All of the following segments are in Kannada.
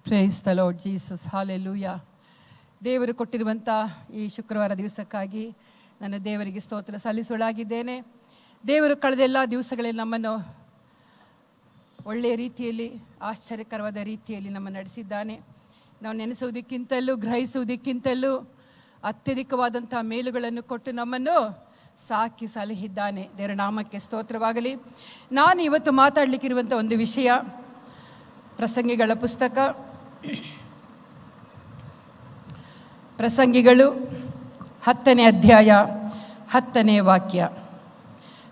Praise the lord Jesus, hallelujah. ದೇವರು ಕೊಟ್ಟಿರುವಂಥ ಈ ಶುಕ್ರವಾರ ದಿವಸಕ್ಕಾಗಿ ನಾನು ದೇವರಿಗೆ ಸ್ತೋತ್ರ ಸಲ್ಲಿಸೋಳಾಗಿದ್ದೇನೆ. ದೇವರು ಕಳೆದೆಲ್ಲ ದಿವಸಗಳಲ್ಲಿ ನಮ್ಮನ್ನು ಒಳ್ಳೆಯ ರೀತಿಯಲ್ಲಿ, ಆಶ್ಚರ್ಯಕರವಾದ ರೀತಿಯಲ್ಲಿ ನಮ್ಮನ್ನು ನಡೆಸಿದ್ದಾನೆ. ನಾವು ನೆನೆಸುವುದಕ್ಕಿಂತಲೂ ಗ್ರಹಿಸುವುದಕ್ಕಿಂತಲೂ ಅತ್ಯಧಿಕವಾದಂಥ ಮೇಲುಗಳನ್ನು ಕೊಟ್ಟು ನಮ್ಮನ್ನು ಸಾಕಿ ಸಲಹಿದ್ದಾನೆ. ದೇವರ ನಾಮಕ್ಕೆ ಸ್ತೋತ್ರವಾಗಲಿ. ನಾನು ಇವತ್ತು ಮಾತಾಡಲಿಕ್ಕಿರುವಂಥ ಒಂದು ವಿಷಯ ಪ್ರಸಂಗಿಗಳ ಪುಸ್ತಕ, ಪ್ರಸಂಗಿಗಳು 10ನೇ ಅಧ್ಯಾಯ 10ನೇ ವಾಕ್ಯ.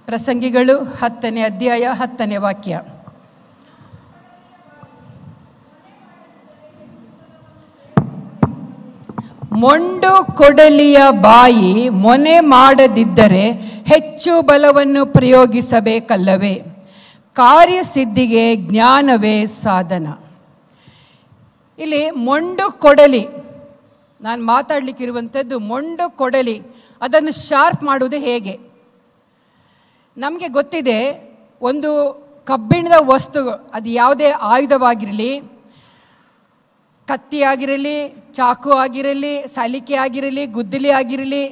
ಪ್ರಸಂಗಿಗಳು 10ನೇ ಅಧ್ಯಾಯ 10ನೇ ವಾಕ್ಯ. ಮೊಂಡು ಕೊಡಲಿಯ ಬಾಯಿ ಮೊನೆ ಮಾಡದಿದ್ದರೆ ಹೆಚ್ಚು ಬಲವನ್ನು ಪ್ರಯೋಗಿಸಬೇಕಲ್ಲವೇ? ಕಾರ್ಯಸಿದ್ಧಿಗೆ ಜ್ಞಾನವೇ ಸಾಧನ. ಇಲ್ಲಿ ಮೊಂಡು ಕೊಡಲಿ, ನಾನು ಮಾತಾಡಲಿಕ್ಕಿರುವಂಥದ್ದು ಮೊಂಡು ಕೊಡಲಿ. ಅದನ್ನು ಶಾರ್ಪ್ ಮಾಡುವುದು ಹೇಗೆ? ನಮಗೆ ಗೊತ್ತಿದೆ, ಒಂದು ಕಬ್ಬಿಣದ ವಸ್ತು, ಅದು ಯಾವುದೇ ಆಯುಧವಾಗಿರಲಿ, ಕತ್ತಿ ಆಗಿರಲಿ, ಚಾಕು ಆಗಿರಲಿ, ಸಲಿಕೆ ಆಗಿರಲಿ, ಗುದ್ದಲಿ ಆಗಿರಲಿ,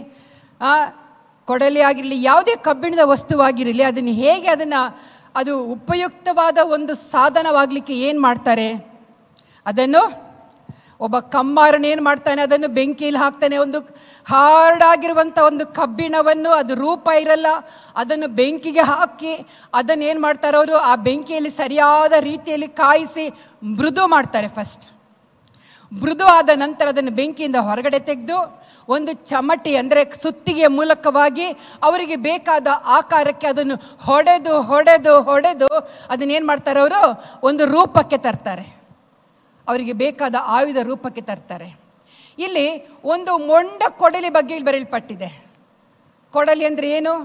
ಕೊಡಲಿ ಆಗಿರಲಿ, ಯಾವುದೇ ಕಬ್ಬಿಣದ ವಸ್ತುವಾಗಿರಲಿ, ಅದನ್ನು ಹೇಗೆ ಅದು ಉಪಯುಕ್ತವಾದ ಒಂದು ಸಾಧನವಾಗಲಿಕ್ಕೆ ಏನು ಮಾಡ್ತಾರೆ? ಅದನ್ನು ಒಬ್ಬ ಕಮ್ಮಾರನ ಏನು ಮಾಡ್ತಾನೆ? ಅದನ್ನು ಬೆಂಕಿಯಲ್ಲಿ ಹಾಕ್ತಾನೆ. ಒಂದು ಹಾರ್ಡಾಗಿರುವಂಥ ಒಂದು ಕಬ್ಬಿಣವನ್ನು, ಅದು ರೂಪ ಇರಲ್ಲ, ಅದನ್ನು ಬೆಂಕಿಗೆ ಹಾಕಿ ಅದನ್ನು ಏನು ಮಾಡ್ತಾರೆ ಅವರು? ಆ ಬೆಂಕಿಯಲ್ಲಿ ಸರಿಯಾದ ರೀತಿಯಲ್ಲಿ ಕಾಯಿಸಿ ಮೃದು ಮಾಡ್ತಾರೆ. ಫಸ್ಟ್ ಮೃದು ಆದ ನಂತರ ಅದನ್ನು ಬೆಂಕಿಯಿಂದ ಹೊರಗಡೆ ತೆಗೆದು ಒಂದು ಚಮಟಿ ಅಂದರೆ ಸುತ್ತಿಗೆಯ ಮೂಲಕವಾಗಿ ಅವರಿಗೆ ಬೇಕಾದ ಆಕಾರಕ್ಕೆ ಅದನ್ನು ಹೊಡೆದು ಹೊಡೆದು ಹೊಡೆದು ಅದನ್ನೇನು ಮಾಡ್ತಾರೆ ಅವರು? ಒಂದು ರೂಪಕ್ಕೆ ತರ್ತಾರೆ, ಅವರಿಗೆ ಬೇಕಾದ ಆಯುಧ ರೂಪಕ್ಕೆ ತರ್ತಾರೆ. ಇಲ್ಲಿ ಒಂದು ಮೊಂಡ ಕೊಡಲಿ ಬಗ್ಗೆ ಇಲ್ಲಿ ಬರೆಯಲ್ಪಟ್ಟಿದೆ. ಕೊಡಲಿ ಅಂದರೆ ಏನು?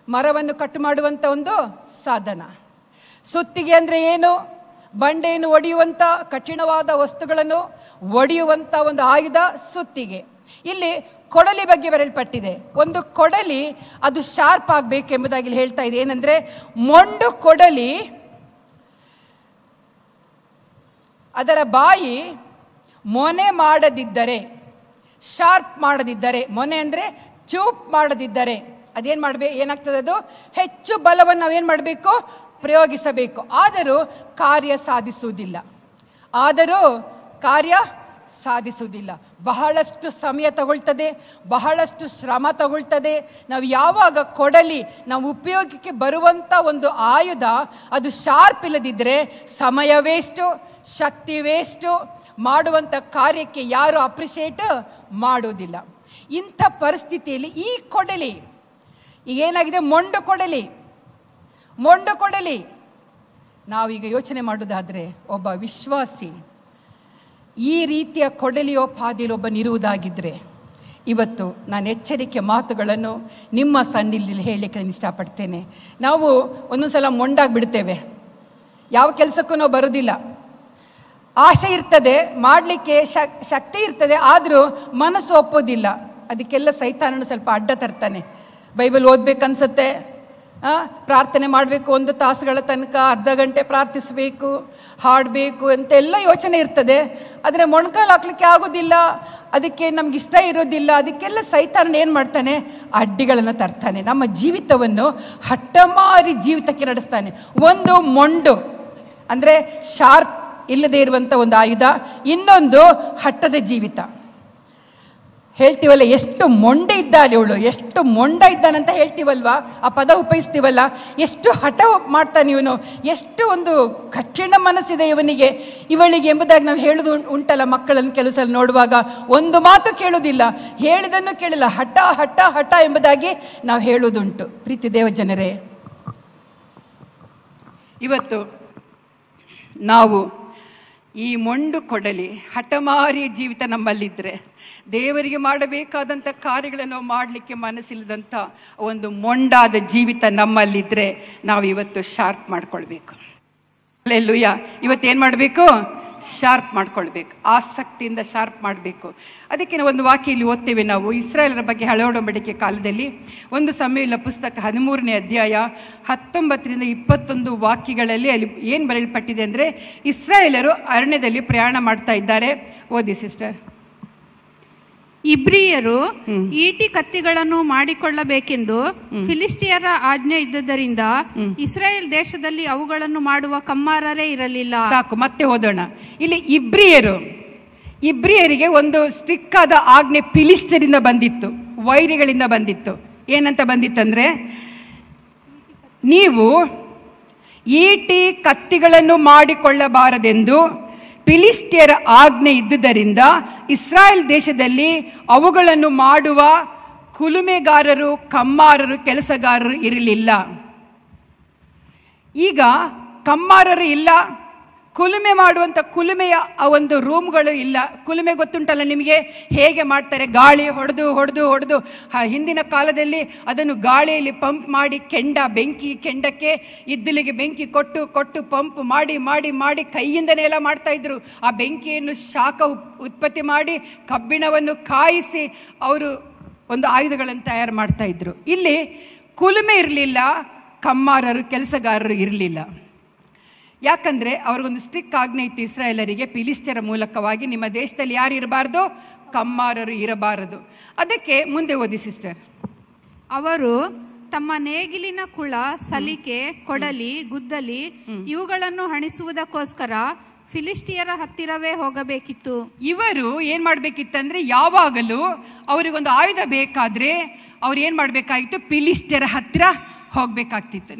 ಮರವನ್ನು ಕಟ್ಟು ಮಾಡುವಂಥ ಒಂದು ಸಾಧನ. ಸುತ್ತಿಗೆ ಅಂದರೆ ಏನು? ಬಂಡೆಯನ್ನು ಒಡೆಯುವಂಥ, ಕಠಿಣವಾದ ವಸ್ತುಗಳನ್ನು ಒಡೆಯುವಂಥ ಒಂದು ಆಯುಧ ಸುತ್ತಿಗೆ. ಇಲ್ಲಿ ಕೊಡಲಿ ಬಗ್ಗೆ ಬರೆಯಲ್ಪಟ್ಟಿದೆ. ಒಂದು ಕೊಡಲಿ ಅದು ಶಾರ್ಪ್ ಆಗಬೇಕೆಂಬುದಾಗಿ ಹೇಳ್ತಾ ಇದೆ. ಏನಂದರೆ, ಮೊಂಡು ಕೊಡಲಿ ಅದರ ಬಾಯಿ ಮೊನೆ ಮಾಡದಿದ್ದರೆ, ಶಾರ್ಪ್ ಮಾಡದಿದ್ದರೆ, ಮೊನೆ ಅಂದರೆ ಚೂಪ್ ಮಾಡದಿದ್ದರೆ ಅದೇನು ಮಾಡಬೇಕು? ಏನಾಗ್ತದೆ? ಅದು ಹೆಚ್ಚು ಬಲವನ್ನು ನಾವೇನು ಮಾಡಬೇಕು? ಪ್ರಯೋಗಿಸಬೇಕು. ಆದರೂ ಕಾರ್ಯ ಸಾಧಿಸುವುದಿಲ್ಲ. ಬಹಳಷ್ಟು ಸಮಯ ತಗೊಳ್ತದೆ, ಬಹಳಷ್ಟು ಶ್ರಮ ತಗೊಳ್ತದೆ. ನಾವು ಯಾವಾಗ ಕೊಡಲಿ ನಾವು ಉಪಯೋಗಕ್ಕೆ ಬರುವಂಥ ಒಂದು ಆಯುಧ ಅದು ಶಾರ್ಪ್ ಇಲ್ಲದಿದ್ದರೆ ಸಮಯ ವೇಸ್ಟು, ಶಕ್ತಿ ವೇಸ್ಟು, ಮಾಡುವಂಥ ಕಾರ್ಯಕ್ಕೆ ಯಾರು ಅಪ್ರಿಷಿಯೇಟ್ ಮಾಡೋದಿಲ್ಲ. ಇಂಥ ಪರಿಸ್ಥಿತಿಯಲ್ಲಿ ಈ ಕೊಡಲಿ ಏನಾಗಿದೆ? ಮೊಂಡು ಕೊಡಲಿ. ನಾವೀಗ ಯೋಚನೆ ಮಾಡೋದಾದರೆ, ಒಬ್ಬ ವಿಶ್ವಾಸಿ ಈ ರೀತಿಯ ಕೊಡಲಿಯೋಪಾದಿಯಲ್ಲಿ ಒಬ್ಬನಿರುವುದಾಗಿದ್ದರೆ, ಇವತ್ತು ನಾನು ಎಚ್ಚರಿಕೆ ಮಾತುಗಳನ್ನು ನಿಮ್ಮ ಸನ್ನಿಧಿಯಲ್ಲಿ ಹೇಳಲಿಕ್ಕೆ ನಾನು ಇಷ್ಟಪಡ್ತೇನೆ. ನಾವು ಒಂದೊಂದು ಸಲ ಮೊಂಡಾಗಿಬಿಡ್ತೇವೆ, ಯಾವ ಕೆಲಸಕ್ಕೂ ನಾವು ಬರೋದಿಲ್ಲ. ಆಸೆ ಇರ್ತದೆ, ಮಾಡಲಿಕ್ಕೆ ಶಕ್ತಿ ಇರ್ತದೆ, ಆದರೂ ಮನಸ್ಸು ಒಪ್ಪೋದಿಲ್ಲ. ಅದಕ್ಕೆಲ್ಲ ಸೈತಾನನು ಸ್ವಲ್ಪ ಅಡ್ಡ ತರ್ತಾನೆ. ಬೈಬಲ್ ಓದಬೇಕನ್ಸುತ್ತೆ, ಪ್ರಾರ್ಥನೆ ಮಾಡಬೇಕು, 1 ತಾಸುಗಳ ತನಕ ಅರ್ಧ ಗಂಟೆ ಪ್ರಾರ್ಥಿಸಬೇಕು, ಹಾಡಬೇಕು ಅಂತೆಲ್ಲ ಯೋಚನೆ ಇರ್ತದೆ. ಆದರೆ ಮೊಣಕಾಲು ಹಾಕ್ಲಿಕ್ಕೆ ಆಗೋದಿಲ್ಲ, ಅದಕ್ಕೆ ನಮ್ಗೆ ಇಷ್ಟ ಇರೋದಿಲ್ಲ. ಅದಕ್ಕೆಲ್ಲ ಸೈತಾನ ಏನು ಮಾಡ್ತಾನೆ? ಅಡ್ಡಿಗಳನ್ನು ತರ್ತಾನೆ. ನಮ್ಮ ಜೀವಿತವನ್ನು ಹಠಮಾರಿ ಜೀವಿತಕ್ಕೆ ನಡೆಸ್ತಾನೆ. ಒಂದು ಮೊಂಡು ಅಂದರೆ ಶಾರ್ಪ್ ಇಲ್ಲದೆ ಇರುವಂಥ ಒಂದು ಆಯುಧ, ಇನ್ನೊಂದು ಹಠದ ಜೀವಿತ. ಹೇಳ್ತೀವಲ್ಲ, ಎಷ್ಟು ಮೊಂಡೆ ಇದ್ದಾಳೆ ಇವಳು, ಎಷ್ಟು ಮೊಂಡ ಇದ್ದಾನಂತ ಹೇಳ್ತೀವಲ್ವ, ಆ ಪದ ಉಪಯೋಗಿಸ್ತೀವಲ್ಲ. ಎಷ್ಟು ಹಠ ಮಾಡ್ತಾನೆ ಇವನು, ಎಷ್ಟು ಒಂದು ಕಠಿಣ ಮನಸ್ಸಿದೆ ಇವನಿಗೆ, ಇವಳಿಗೆ ಎಂಬುದಾಗಿ ನಾವು ಹೇಳೋದು ಉಂಟಲ್ಲ. ಮಕ್ಕಳನ್ನು ಕೆಲವು ಸಲ ನೋಡುವಾಗ ಒಂದು ಮಾತು ಕೇಳೋದಿಲ್ಲ, ಹೇಳಿದನ್ನು ಕೇಳಿಲ್ಲ, ಹಠ ಹಠ ಹಠ ಎಂಬುದಾಗಿ ನಾವು ಹೇಳೋದುಂಟು. ಪ್ರೀತಿ ದೇವ ಜನರೇ, ಇವತ್ತು ನಾವು ಈ ಮೊಂಡು ಕೊಡಲಿ ಹಠಮಾರಿ ಜೀವಿತ ನಮ್ಮಲ್ಲಿದ್ದರೆ, ದೇವರಿಗೆ ಮಾಡಬೇಕಾದಂಥ ಕಾರ್ಯಗಳನ್ನು ಮಾಡಲಿಕ್ಕೆ ಮನಸ್ಸಿಲ್ಲದಂಥ ಒಂದು ಮೊಂಡಾದ ಜೀವಿತ ನಮ್ಮಲ್ಲಿದ್ದರೆ, ನಾವು ಇವತ್ತು ಶಾರ್ಪ್ ಮಾಡ್ಕೊಳ್ಬೇಕು. ಅಲ್ಲೆಲ್ಲೂಯ್ಯ. ಇವತ್ತೇನು ಮಾಡಬೇಕು? ಶಾರ್ಪ್ ಮಾಡ್ಕೊಳ್ಬೇಕು, ಆಸಕ್ತಿಯಿಂದ ಶಾರ್ಪ್ ಮಾಡಬೇಕು. ಅದಕ್ಕೆ ಒಂದು ವಾಕ್ಯ ಇಲ್ಲಿ ಓದ್ತೇವೆ ನಾವು. ಇಸ್ರಾಯೇಲರ ಬಗ್ಗೆ ಹಳೆ ಒಡಂಬಡಿಕೆ ಕಾಲದಲ್ಲಿ 1 ಸಮುವೇಲ ಪುಸ್ತಕ 13ನೇ ಅಧ್ಯಾಯ 19-21 ವಾಕ್ಯಗಳಲ್ಲಿ ಅಲ್ಲಿ ಏನು ಬರೆಯಲ್ಪಟ್ಟಿದೆ ಅಂದರೆ, ಇಸ್ರಾಯೇಲರು ಅರಣ್ಯದಲ್ಲಿ ಪ್ರಯಾಣ ಮಾಡ್ತಾ ಇದ್ದಾರೆ. ಓದಿ ಸಿಸ್ಟರ್. ಇಬ್ರಿಯರು ಈಟಿ ಕತ್ತಿಗಳನ್ನು ಮಾಡಿಕೊಳ್ಳಬೇಕೆಂದು ಫಿಲಿಸ್ಟಿಯರ ಆಜ್ಞೆ ಇದ್ದುದರಿಂದ ಇಸ್ರಾಯೇಲ್ ದೇಶದಲ್ಲಿ ಅವುಗಳನ್ನು ಮಾಡುವ ಕಮ್ಮಾರರೇ ಇರಲಿಲ್ಲ. ಸಾಕು, ಮತ್ತೆ ಓದೋಣ. ಇಲ್ಲಿ ಇಬ್ರಿಯರಿಗೆ ಒಂದು ಸ್ಟ್ರಿಕ್ ಆದ ಆಜ್ಞೆ ಫಿಲಿಸ್ಟಿಯರಿಂದ ಬಂದಿತ್ತು, ವೈರಿಗಳಿಂದ ಬಂದಿತ್ತು. ಏನಂತ ಬಂದಿತ್ತಂದ್ರೆ, ನೀವು ಈಟಿ ಕತ್ತಿಗಳನ್ನು ಮಾಡಿಕೊಳ್ಳಬಾರದೆಂದು ಫಿಲಿಸ್ಟಿಯರ ಆಜ್ಞೆ ಇದ್ದುದರಿಂದ ಇಸ್ರಾಯೇಲ್ ದೇಶದಲ್ಲಿ ಅವುಗಳನ್ನು ಮಾಡುವ ಕುಲುಮೆಗಾರರು, ಕಮ್ಮಾರರು, ಕೆಲಸಗಾರರು ಇರಲಿಲ್ಲ. ಈಗ ಕಮ್ಮಾರರು ಇಲ್ಲ, ಕುಲುಮೆ ಮಾಡುವಂಥ ಕುಲುಮೆಯ ಒಂದು ರೂಮ್ಗಳು ಇಲ್ಲ. ಕುಲುಮೆ ಗೊತ್ತುಂಟಲ್ಲ ನಿಮಗೆ, ಹೇಗೆ ಮಾಡ್ತಾರೆ? ಗಾಳಿ ಹೊಡೆದು ಹೊಡೆದು ಹೊಡೆದು, ಹಿಂದಿನ ಕಾಲದಲ್ಲಿ ಅದನ್ನು ಗಾಳಿಯಲ್ಲಿ ಪಂಪ್ ಮಾಡಿ ಕೆಂಡಕ್ಕೆ ಇದ್ದಲಿಗೆ ಬೆಂಕಿ ಕೊಟ್ಟು ಕೊಟ್ಟು ಪಂಪ್ ಮಾಡಿ ಮಾಡಿ ಮಾಡಿ ಕೈಯಿಂದನೇ ಎಲ್ಲ ಮಾಡ್ತಾಯಿದ್ರು. ಆ ಬೆಂಕಿಯನ್ನು ಶಾಖ ಉತ್ಪತ್ತಿ ಮಾಡಿ ಕಬ್ಬಿಣವನ್ನು ಕಾಯಿಸಿ ಅವರು ಒಂದು ಆಯುಧಗಳನ್ನು ತಯಾರು ಮಾಡ್ತಾಯಿದ್ರು. ಇಲ್ಲಿ ಕುಲುಮೆ ಇರಲಿಲ್ಲ, ಕಮ್ಮಾರರು, ಕೆಲಸಗಾರರು ಇರಲಿಲ್ಲ. ಯಾಕಂದರೆ ಅವ್ರಿಗೊಂದು ಸ್ಟ್ರಿಕ್ ಆಜ್ಞೆ ಇತ್ತು ಇಸ್ರಾಯೇಲರಿಗೆ, ಫಿಲಿಸ್ಟಿಯರ ಮೂಲಕವಾಗಿ ನಿಮ್ಮ ದೇಶದಲ್ಲಿ ಯಾರು ಇರಬಾರ್ದು? ಕಮ್ಮಾರರು ಇರಬಾರದು. ಅದಕ್ಕೆ ಮುಂದೆ ಓದಿ ಸಿಸ್ಟರ್. ಅವರು ತಮ್ಮ ನೇಗಿಲಿನ ಕುಳ, ಸಲಿಕೆ, ಕೊಡಲಿ, ಗುದ್ದಲಿ ಇವುಗಳನ್ನು ಹಣಿಸುವುದಕ್ಕೋಸ್ಕರ ಫಿಲಿಸ್ಟಿಯರ ಹತ್ತಿರವೇ ಹೋಗಬೇಕಿತ್ತು. ಇವರು ಏನು ಮಾಡಬೇಕಿತ್ತಂದ್ರೆ, ಯಾವಾಗಲೂ ಅವರಿಗೊಂದು ಆಯುಧ ಬೇಕಾದರೆ ಅವ್ರು ಏನು ಮಾಡಬೇಕಾಗಿತ್ತು? ಫಿಲಿಸ್ಟಿಯರ ಹತ್ತಿರ ಹೋಗಬೇಕಾಗ್ತಿತ್ತು.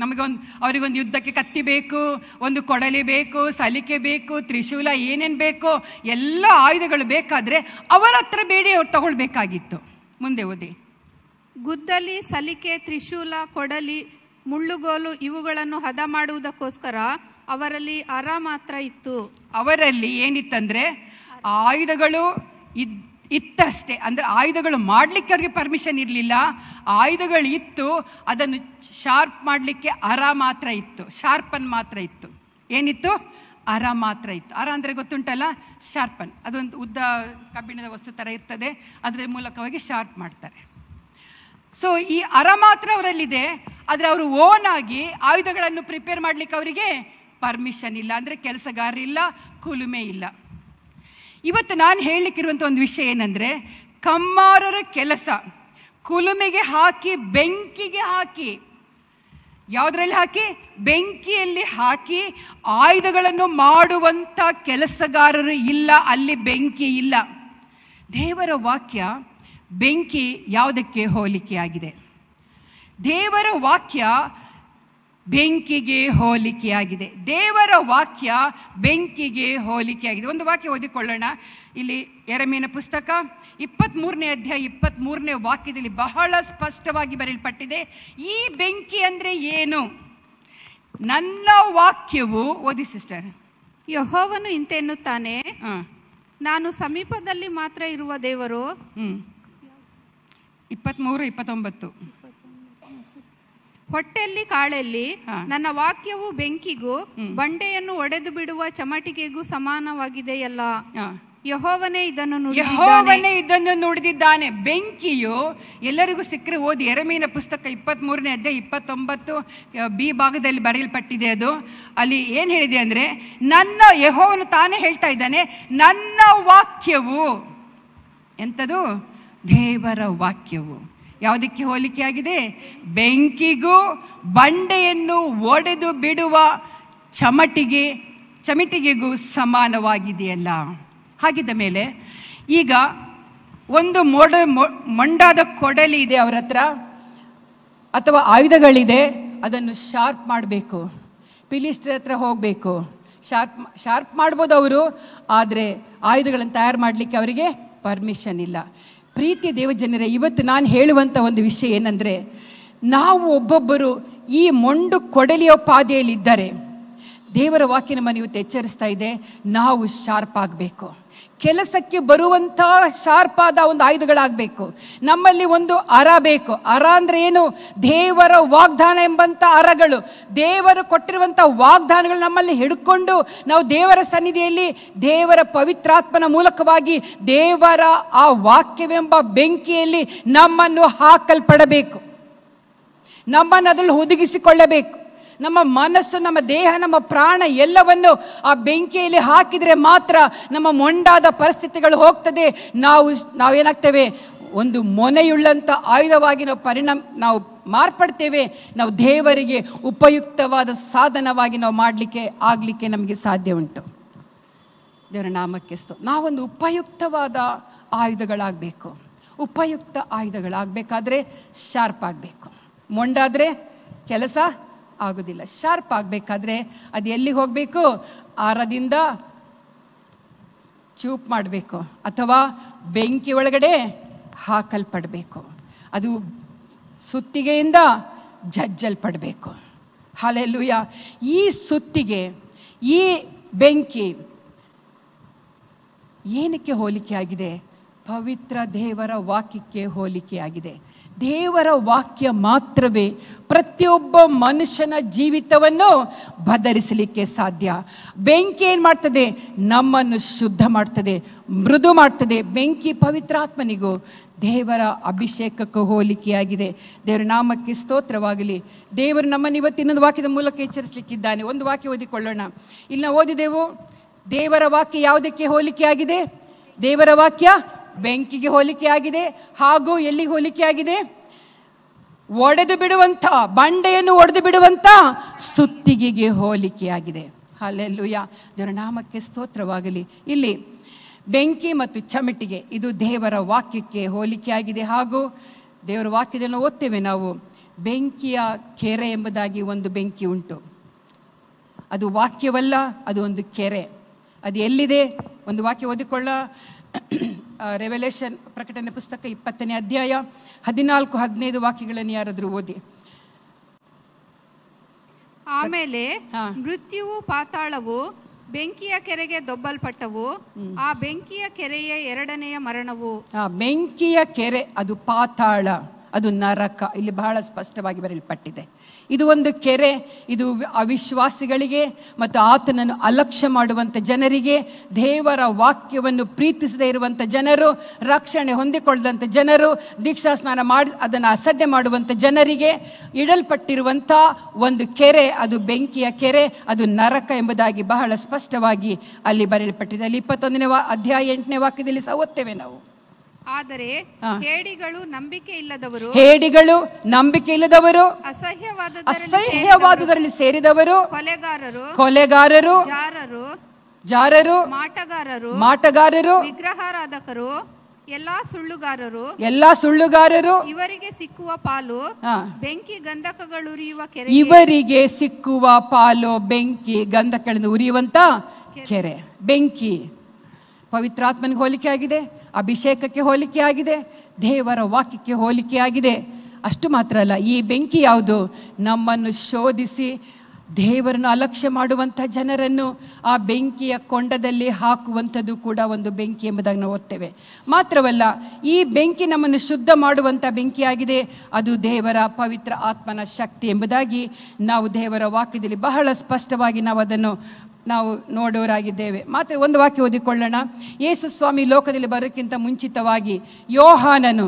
ಅವರಿಗೊಂದು ಯುದ್ಧಕ್ಕೆ ಕತ್ತಿ ಬೇಕು, ಒಂದು ಕೊಡಲಿ ಬೇಕು, ಸಲಿಕೆ ಬೇಕು, ತ್ರಿಶೂಲ, ಏನೇನು ಬೇಕೋ ಎಲ್ಲ ಆಯುಧಗಳು ಬೇಕಾದರೆ ಅವರ ಹತ್ರ ಬೇಡಿ ಅವ್ರು ತಗೊಳ್ಬೇಕಾಗಿತ್ತು. ಮುಂದೆ ಓದಿ. ಗುದ್ದಲಿ, ಸಲಿಕೆ, ತ್ರಿಶೂಲ, ಕೊಡಲಿ, ಮುಳ್ಳುಗೋಲು ಇವುಗಳನ್ನು ಹದ ಮಾಡುವುದಕ್ಕೋಸ್ಕರ ಅವರಲ್ಲಿ ಅರ ಮಾತ್ರ ಇತ್ತು. ಅವರಲ್ಲಿ ಏನಿತ್ತಂದರೆ ಆಯುಧಗಳು ಇತ್ತಷ್ಟೇ. ಅಂದರೆ ಆಯುಧಗಳು ಮಾಡಲಿಕ್ಕೆ ಅವ್ರಿಗೆ ಪರ್ಮಿಷನ್ ಇರಲಿಲ್ಲ. ಆಯುಧಗಳು ಇತ್ತು, ಅದನ್ನು ಶಾರ್ಪ್ ಮಾಡಲಿಕ್ಕೆ ಅರ ಮಾತ್ರ ಇತ್ತು, ಶಾರ್ಪನ್ ಮಾತ್ರ ಇತ್ತು. ಏನಿತ್ತು? ಅರ ಮಾತ್ರ ಇತ್ತು. ಅರ ಅಂದರೆ ಗೊತ್ತುಂಟಲ್ಲ, ಶಾರ್ಪನ್. ಅದೊಂದು ಉದ್ದ ಕಬ್ಬಿಣದ ವಸ್ತು ಥರ ಇರ್ತದೆ, ಅದರ ಮೂಲಕವಾಗಿ ಶಾರ್ಪ್ ಮಾಡ್ತಾರೆ. ಸೊ ಈ ಅರ ಮಾತ್ರ ಅವರಲ್ಲಿದೆ, ಆದರೆ ಅವರು ಓನ್ ಆಗಿ ಆಯುಧಗಳನ್ನು ಪ್ರಿಪೇರ್ ಮಾಡಲಿಕ್ಕೆ ಅವರಿಗೆ ಪರ್ಮಿಷನ್ ಇಲ್ಲ. ಅಂದರೆ ಕೆಲಸಗಾರರಿಲ್ಲ, ಕುಲುಮೆ ಇಲ್ಲ. ಇವತ್ತು ನಾನು ಹೇಳಲಿಕ್ಕಿರುವಂಥ ಒಂದು ವಿಷಯ ಏನಂದರೆ, ಕಮ್ಮಾರರ ಕೆಲಸ ಕುಲುಮೆಗೆ ಹಾಕಿ, ಬೆಂಕಿಗೆ ಹಾಕಿ, ಯಾವುದರಲ್ಲಿ ಹಾಕಿ? ಬೆಂಕಿಯಲ್ಲಿ ಹಾಕಿ ಆಯುಧಗಳನ್ನು ಮಾಡುವಂಥ ಕೆಲಸಗಾರರು ಇಲ್ಲ, ಅಲ್ಲಿ ಬೆಂಕಿ ಇಲ್ಲ. ದೇವರ ವಾಕ್ಯ ಬೆಂಕಿ ಯಾವುದಕ್ಕೆ ಹೋಲಿಕೆಯಾಗಿದೆ? ದೇವರ ವಾಕ್ಯ ಬೆಂಕಿಗೆ ಹೋಲಿಕೆಯಾಗಿದೆ. ದೇವರ ವಾಕ್ಯ ಬೆಂಕಿಗೆ ಹೋಲಿಕೆಯಾಗಿದೆ. ಒಂದು ವಾಕ್ಯ ಓದಿಕೊಳ್ಳೋಣ. ಇಲ್ಲಿ ಯೆರೆಮೀಯನ ಪುಸ್ತಕ 23ನೇ ಅಧ್ಯಾಯ 23ನೇ ವಾಕ್ಯದಲ್ಲಿ ಬಹಳ ಸ್ಪಷ್ಟವಾಗಿ ಬರೆಯಲ್ಪಟ್ಟಿದೆ. ಈ ಬೆಂಕಿ ಅಂದರೆ ಏನು? ನನ್ನ ವಾಕ್ಯವು, ಓದಿ ಸಿಸ್ಟರ್. ಯೆಹೋವನು ಇಂತೆನ್ನುತ್ತಾನೆ, ನಾನು ಸಮೀಪದಲ್ಲಿ ಮಾತ್ರ ಇರುವ ದೇವರು. 23-29. ಹೊಟ್ಟೆಯಲ್ಲಿ ಕಾಳೆಲ್ಲಿ ನನ್ನ ವಾಕ್ಯವು ಬೆಂಕಿಗೂ ಬಂಡೆಯನ್ನು ಒಡೆದು ಬಿಡುವ ಚಮಟಿಗೆಗೂ ಸಮಾನವಾಗಿದೆಯಲ್ಲ. ಯೆಹೋವನೇ ಇದನ್ನು ನುಡಿದಿದ್ದಾನೆ. ಬೆಂಕಿಯು ಎಲ್ಲರಿಗೂ ಸಿಕ್ಕರೆ ಓದಿ. ಯೆರೆಮೀಯನ ಪುಸ್ತಕ 23ನೇ ಅಧ್ಯಾಯ 29 ಬಿ ಭಾಗದಲ್ಲಿ ಬರೆಯಲ್ಪಟ್ಟಿದೆ. ಅದು ಅಲ್ಲಿ ಏನು ಹೇಳಿದೆ ಅಂದರೆ, ನನ್ನ ಯೆಹೋವನು ತಾನೇ ಹೇಳ್ತಾ ಇದ್ದಾನೆ, ನನ್ನ ವಾಕ್ಯವು ಎಂಥದು? ದೇವರ ವಾಕ್ಯವು ಯಾವುದಕ್ಕೆ ಹೋಲಿಕೆಯಾಗಿದೆ? ಬೆಂಕಿಗೂ ಬಂಡೆಯನ್ನು ಒಡೆದು ಬಿಡುವ ಚಮಟಿಗೆಗೂ ಸಮಾನವಾಗಿದೆಯಲ್ಲ. ಹಾಗಿದ್ದ ಮೇಲೆ ಈಗ ಒಂದು ಮೊಂಡಾದ ಕೊಡಲಿ ಇದೆ ಅವರ ಹತ್ರ, ಅಥವಾ ಆಯುಧಗಳಿದೆ, ಅದನ್ನು ಶಾರ್ಪ್ ಮಾಡಬೇಕು. ಫಿಲಿಸ್ಟಿಯರ ಹತ್ರ ಹೋಗಬೇಕು, ಶಾರ್ಪ್ ಮಾಡ್ಬೋದು ಅವರು, ಆದರೆ ಆಯುಧಗಳನ್ನು ತಯಾರು ಮಾಡಲಿಕ್ಕೆ ಅವರಿಗೆ ಪರ್ಮಿಷನ್ ಇಲ್ಲ. ಪ್ರೀತಿ ದೇವಜನರೇ, ಇವತ್ತು ನಾನು ಹೇಳುವಂಥ ಒಂದು ವಿಷಯ ಏನಂದರೆ, ನಾವು ಒಬ್ಬೊಬ್ಬರು ಈ ಮೊಂಡು ಕೊಡಲಿಯೋ ಪಾದೆಯಲ್ಲಿದ್ದರೆ ದೇವರ ವಾಕ್ಯ ನಮ್ಮನ್ನು ಇವತ್ತು ಎಚ್ಚರಿಸ್ತಾ ಇದೆ, ನಾವು ಶಾರ್ಪ್ ಆಗಬೇಕು. ಕೆಲಸಕ್ಕೆ ಬರುವಂಥ ಶಾರ್ಪ್ ಆದ ಒಂದು ಆಯುಧಗಳಾಗಬೇಕು. ನಮ್ಮಲ್ಲಿ ಒಂದು ಅರ ಬೇಕು. ಅರ ಅಂದರೆ ಏನು? ದೇವರ ವಾಗ್ದಾನ ಎಂಬಂಥ ಅರಗಳು, ದೇವರು ಕೊಟ್ಟಿರುವಂಥ ವಾಗ್ದಾನಗಳು ನಮ್ಮಲ್ಲಿ ಹಿಡ್ಕೊಂಡು ನಾವು ದೇವರ ಸನ್ನಿಧಿಯಲ್ಲಿ ದೇವರ ಪವಿತ್ರಾತ್ಮನ ಮೂಲಕವಾಗಿ ದೇವರ ಆ ವಾಕ್ಯವೆಂಬ ಬೆಂಕಿಯಲ್ಲಿ ನಮ್ಮನ್ನು ಹಾಕಲ್ಪಡಬೇಕು. ನಮ್ಮನ್ನು ಅದರಲ್ಲಿ ಹುದುಗಿಸಿಕೊಳ್ಳಬೇಕು. ನಮ್ಮ ಮನಸ್ಸು, ನಮ್ಮ ದೇಹ, ನಮ್ಮ ಪ್ರಾಣ ಎಲ್ಲವನ್ನು ಆ ಬೆಂಕಿಯಲ್ಲಿ ಹಾಕಿದರೆ ಮಾತ್ರ ನಮ್ಮ ಮೊಂಡಾದ ಪರಿಸ್ಥಿತಿಗಳು ಹೋಗ್ತದೆ. ನಾವೇನಾಗ್ತೇವೆ? ಒಂದು ಮೊನೆಯುಳ್ಳಂಥ ಆಯುಧವಾಗಿ ನಾವು ಮಾರ್ಪಡ್ತೇವೆ. ನಾವು ದೇವರಿಗೆ ಉಪಯುಕ್ತವಾದ ಸಾಧನವಾಗಿ ನಾವು ಆಗಲಿಕ್ಕೆ ನಮಗೆ ಸಾಧ್ಯ ಉಂಟು. ದೇವರ ನಾಮಕ್ಕೆ ನಾವೊಂದು ಉಪಯುಕ್ತವಾದ ಆಯುಧಗಳಾಗಬೇಕು. ಉಪಯುಕ್ತ ಆಯುಧಗಳಾಗಬೇಕಾದ್ರೆ ಶಾರ್ಪ್ ಆಗಬೇಕು. ಮೊಂಡಾದರೆ ಕೆಲಸ ಆಗೋದಿಲ್ಲ. ಶಾರ್ಪ್ ಆಗಬೇಕಾದ್ರೆ ಅದು ಎಲ್ಲಿಗೆ ಹೋಗಬೇಕು? ಆರದಿಂದ ಚೂಪ್ ಮಾಡಬೇಕು ಅಥವಾ ಬೆಂಕಿ ಒಳಗಡೆ ಹಾಕಲ್ಪಡಬೇಕು. ಅದು ಸುತ್ತಿಗೆಯಿಂದ ಜಜ್ಜಲ್ಪಡಬೇಕು. ಹಲ್ಲೆಲೂಯಾ. ಈ ಸುತ್ತಿಗೆ, ಈ ಬೆಂಕಿ ಏನಕ್ಕೆ ಹೋಲಿಕೆ ಆಗಿದೆ? ಪವಿತ್ರ ದೇವರ ವಾಕ್ಯಕ್ಕೆ ಹೋಲಿಕೆಯಾಗಿದೆ. ದೇವರ ವಾಕ್ಯ ಮಾತ್ರವೇ ಪ್ರತಿಯೊಬ್ಬ ಮನುಷ್ಯನ ಜೀವಿತವನ್ನು ಬದಲಿಸಲಿಕ್ಕೆ ಸಾಧ್ಯ. ಬೆಂಕಿ ಏನು ಮಾಡ್ತದೆ? ನಮ್ಮನ್ನು ಶುದ್ಧ ಮಾಡ್ತದೆ, ಮೃದು ಮಾಡ್ತದೆ. ಬೆಂಕಿ ಪವಿತ್ರಾತ್ಮನಿಗೂ ದೇವರ ಅಭಿಷೇಕಕ್ಕೂ ಹೋಲಿಕೆಯಾಗಿದೆ. ದೇವರ ನಾಮಕ್ಕೆ ಸ್ತೋತ್ರವಾಗಲಿ. ದೇವರು ನಮ್ಮನ್ನು ಇವತ್ತು ಇನ್ನೊಂದು ವಾಕ್ಯದ ಮೂಲಕ ಎಚ್ಚರಿಸಲಿಕ್ಕಿದ್ದಾನೆ. ಒಂದು ವಾಕ್ಯ ಓದಿಕೊಳ್ಳೋಣ. ಇಲ್ಲಿ ನಾವು ಓದಿದೆವು, ದೇವರ ವಾಕ್ಯ ಯಾವುದಕ್ಕೆ ಹೋಲಿಕೆಯಾಗಿದೆ? ದೇವರ ವಾಕ್ಯ ಬೆಂಕಿಗೆ ಹೋಲಿಕೆಯಾಗಿದೆ. ಹಾಗೂ ಎಲ್ಲಿಗೆ ಹೋಲಿಕೆಯಾಗಿದೆ? ಒಡೆದು ಬಿಡುವಂಥ, ಬಂಡೆಯನ್ನು ಒಡೆದು ಬಿಡುವಂಥ ಸುತ್ತಿಗೆಗೆ ಹೋಲಿಕೆಯಾಗಿದೆ. ಹಲ್ಲೆಲೂಯಾ. ದೇವರ ನಾಮಕ್ಕೆ ಸ್ತೋತ್ರವಾಗಲಿ. ಇಲ್ಲಿ ಬೆಂಕಿ ಮತ್ತು ಚಮಟಿಗೆ ಇದು ದೇವರ ವಾಕ್ಯಕ್ಕೆ ಹೋಲಿಕೆಯಾಗಿದೆ. ಹಾಗೂ ದೇವರ ವಾಕ್ಯದಲ್ಲಿ ಓದ್ತೇವೆ ನಾವು, ಬೆಂಕಿಯ ಕೆರೆ ಎಂಬುದಾಗಿ ಒಂದು ಬೆಂಕಿ ಉಂಟು. ಅದು ವಾಕ್ಯವಲ್ಲ, ಅದು ಒಂದು ಕೆರೆ. ಅದು ಎಲ್ಲಿದೆ? ಒಂದು ವಾಕ್ಯ ಓದಿಕೊಳ್ಳ. ರೆವೆಲೇಷನ್, ಪ್ರಕಟಣೆ ಪುಸ್ತಕ 20ನೇ ಅಧ್ಯಾಯ 14-15 ವಾಕ್ಯಗಳನ್ನು ಯಾರಾದರೂ ಓದಿ. ಆಮೇಲೆ ಮೃತ್ಯುವು ಪಾತಾಳವು ಬೆಂಕಿಯ ಕೆರೆಗೆ ದೊಬ್ಬಲ್ಪಟ್ಟವು. ಆ ಬೆಂಕಿಯ ಕೆರೆಯ ಎರಡನೆಯ ಮರಣವು. ಬೆಂಕಿಯ ಕೆರೆ ಅದು ಪಾತಾಳ, ಅದು ನರಕ. ಇಲ್ಲಿ ಬಹಳ ಸ್ಪಷ್ಟವಾಗಿ ಬರೆಯಲ್ಪಟ್ಟಿದೆ. ಇದು ಒಂದು ಕೆರೆ. ಇದು ಅವಿಶ್ವಾಸಿಗಳಿಗೆ ಮತ್ತು ಆತನನ್ನು ಅಲಕ್ಷ್ಯ ಮಾಡುವಂಥ ಜನರಿಗೆ, ದೇವರ ವಾಕ್ಯವನ್ನು ಪ್ರೀತಿಸದೇ ಇರುವಂಥ ಜನರು, ರಕ್ಷಣೆ ಹೊಂದಿಕೊಳ್ಳದಂಥ ಜನರು, ದೀಕ್ಷಾ ಸ್ನಾನ ಮಾಡಿ ಅದನ್ನು ಅಸಡ್ಡೆ ಮಾಡುವಂಥ ಜನರಿಗೆ ಇಡಲ್ಪಟ್ಟಿರುವಂಥ ಒಂದು ಕೆರೆ. ಅದು ಬೆಂಕಿಯ ಕೆರೆ, ಅದು ನರಕ ಎಂಬುದಾಗಿ ಬಹಳ ಸ್ಪಷ್ಟವಾಗಿ ಅಲ್ಲಿ ಬರೆಯಲ್ಪಟ್ಟಿದೆ. ಅಲ್ಲಿ 21ನೇ ಅಧ್ಯಾಯ 8ನೇ ವಾಕ್ಯದಲ್ಲಿ ಸಹ ಓದ್ತೇವೆ ನಾವು. ಆದರೆ ಹೇಡಿಗಳು ನಂಬಿಕೆ ಇಲ್ಲದವರು, ಅಸಹ್ಯವಾದುದರಲ್ಲಿ ಸೇರಿದವರು, ಕೊಲೆಗಾರರು, ಜಾರರು, ಮಾಟಗಾರರು, ವಿಗ್ರಹಾರಾಧಕರು, ಎಲ್ಲಾ ಸುಳ್ಳುಗಾರರು ಇವರಿಗೆ ಸಿಕ್ಕುವ ಪಾಲು ಬೆಂಕಿ ಗಂಧಕಗಳುರಿಯುವ ಕೆರೆ. ಇವರಿಗೆ ಸಿಕ್ಕುವ ಪಾಲು ಬೆಂಕಿ ಗಂಧಕಗಳಿಂದ ಉರಿಯುವಂತ ಕೆರೆ. ಬೆಂಕಿ ಪವಿತ್ರಾತ್ಮನಿಗೆ ಹೋಲಿಕೆಯಾಗಿದೆ, ಅಭಿಷೇಕಕ್ಕೆ ಹೋಲಿಕೆಯಾಗಿದೆ, ದೇವರ ವಾಕ್ಯಕ್ಕೆ ಹೋಲಿಕೆಯಾಗಿದೆ. ಅಷ್ಟು ಮಾತ್ರ ಅಲ್ಲ, ಈ ಬೆಂಕಿ ಯಾವುದು? ನಮ್ಮನ್ನು ಶೋಧಿಸಿ ದೇವರನ್ನು ಅಲಕ್ಷ್ಯ ಮಾಡುವಂಥ ಜನರನ್ನು ಆ ಬೆಂಕಿಯ ಕೊಂಡದಲ್ಲಿ ಹಾಕುವಂಥದ್ದು ಕೂಡ ಒಂದು ಬೆಂಕಿ ಎಂಬುದಾಗಿ ನಾವು ಓದ್ತೇವೆ. ಮಾತ್ರವಲ್ಲ, ಈ ಬೆಂಕಿ ನಮ್ಮನ್ನು ಶುದ್ಧ ಮಾಡುವಂಥ ಬೆಂಕಿಯಾಗಿದೆ. ಅದು ದೇವರ ಪವಿತ್ರ ಆತ್ಮನ ಶಕ್ತಿ ಎಂಬುದಾಗಿ ನಾವು ದೇವರ ವಾಕ್ಯದಲ್ಲಿ ಬಹಳ ಸ್ಪಷ್ಟವಾಗಿ ನಾವು ನೋಡೋರಾಗಿದ್ದೇವೆ. ಮಾತ್ರ ಒಂದು ವಾಕ್ಯ ಓದಿಕೊಳ್ಳೋಣ. ಯೇಸು ಸ್ವಾಮಿ ಲೋಕದಲ್ಲಿ ಬರೋಕ್ಕಿಂತ ಮುಂಚಿತವಾಗಿ ಯೋಹಾನನು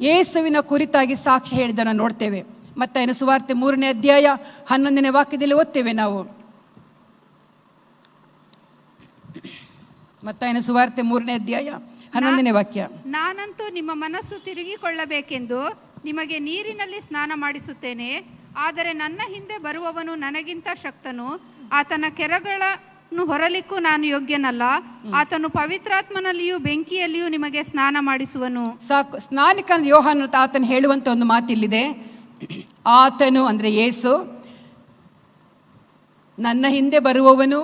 ಯೇಸುವಿನ ಕುರಿತಾಗಿ ಸಾಕ್ಷಿ ಹೇಳಿದ್ದನ್ನು ನೋಡ್ತೇವೆ. ಮತ್ತಾಯನ ಸುವಾರ್ತೆ 3ನೇ ಅಧ್ಯಾಯ 11ನೇ ವಾಕ್ಯದಲ್ಲಿ ಓದ್ತೇವೆ ನಾವು. ಮತ್ತಾಯನ ಸುವಾರ್ತೆ 3ನೇ ಅಧ್ಯಾಯ 11ನೇ ವಾಕ್ಯ. ನಾನಂತೂ ನಿಮ್ಮ ಮನಸ್ಸು ತಿರುಗಿಕೊಳ್ಳಬೇಕೆಂದು ನಿಮಗೆ ನೀರಿನಲ್ಲಿ ಸ್ನಾನ ಮಾಡಿಸುತ್ತೇನೆ. ಆದರೆ ನನ್ನ ಹಿಂದೆ ಬರುವವನು ನನಗಿಂತ ಶಕ್ತನು. ಆತನ ಕೆರಗಳನ್ನು ಹೊರಲಿಕ್ಕೂ ನಾನು ಯೋಗ್ಯನಲ್ಲ. ಆತನು ಪವಿತ್ರಾತ್ಮನಲ್ಲಿಯೂ ಬೆಂಕಿಯಲ್ಲಿಯೂ ನಿಮಗೆ ಸ್ನಾನ ಮಾಡಿಸುವನು. ಸಾಕು. ಸ್ನಾನಿಕ ಯೋಹಾನ ಆತನು ಹೇಳುವಂತ ಒಂದು ಮಾತಿಲ್ಲಿದೆ. ಆತನು ಅಂದರೆ ಯೇಸು, ನನ್ನ ಹಿಂದೆ ಬರುವವನು,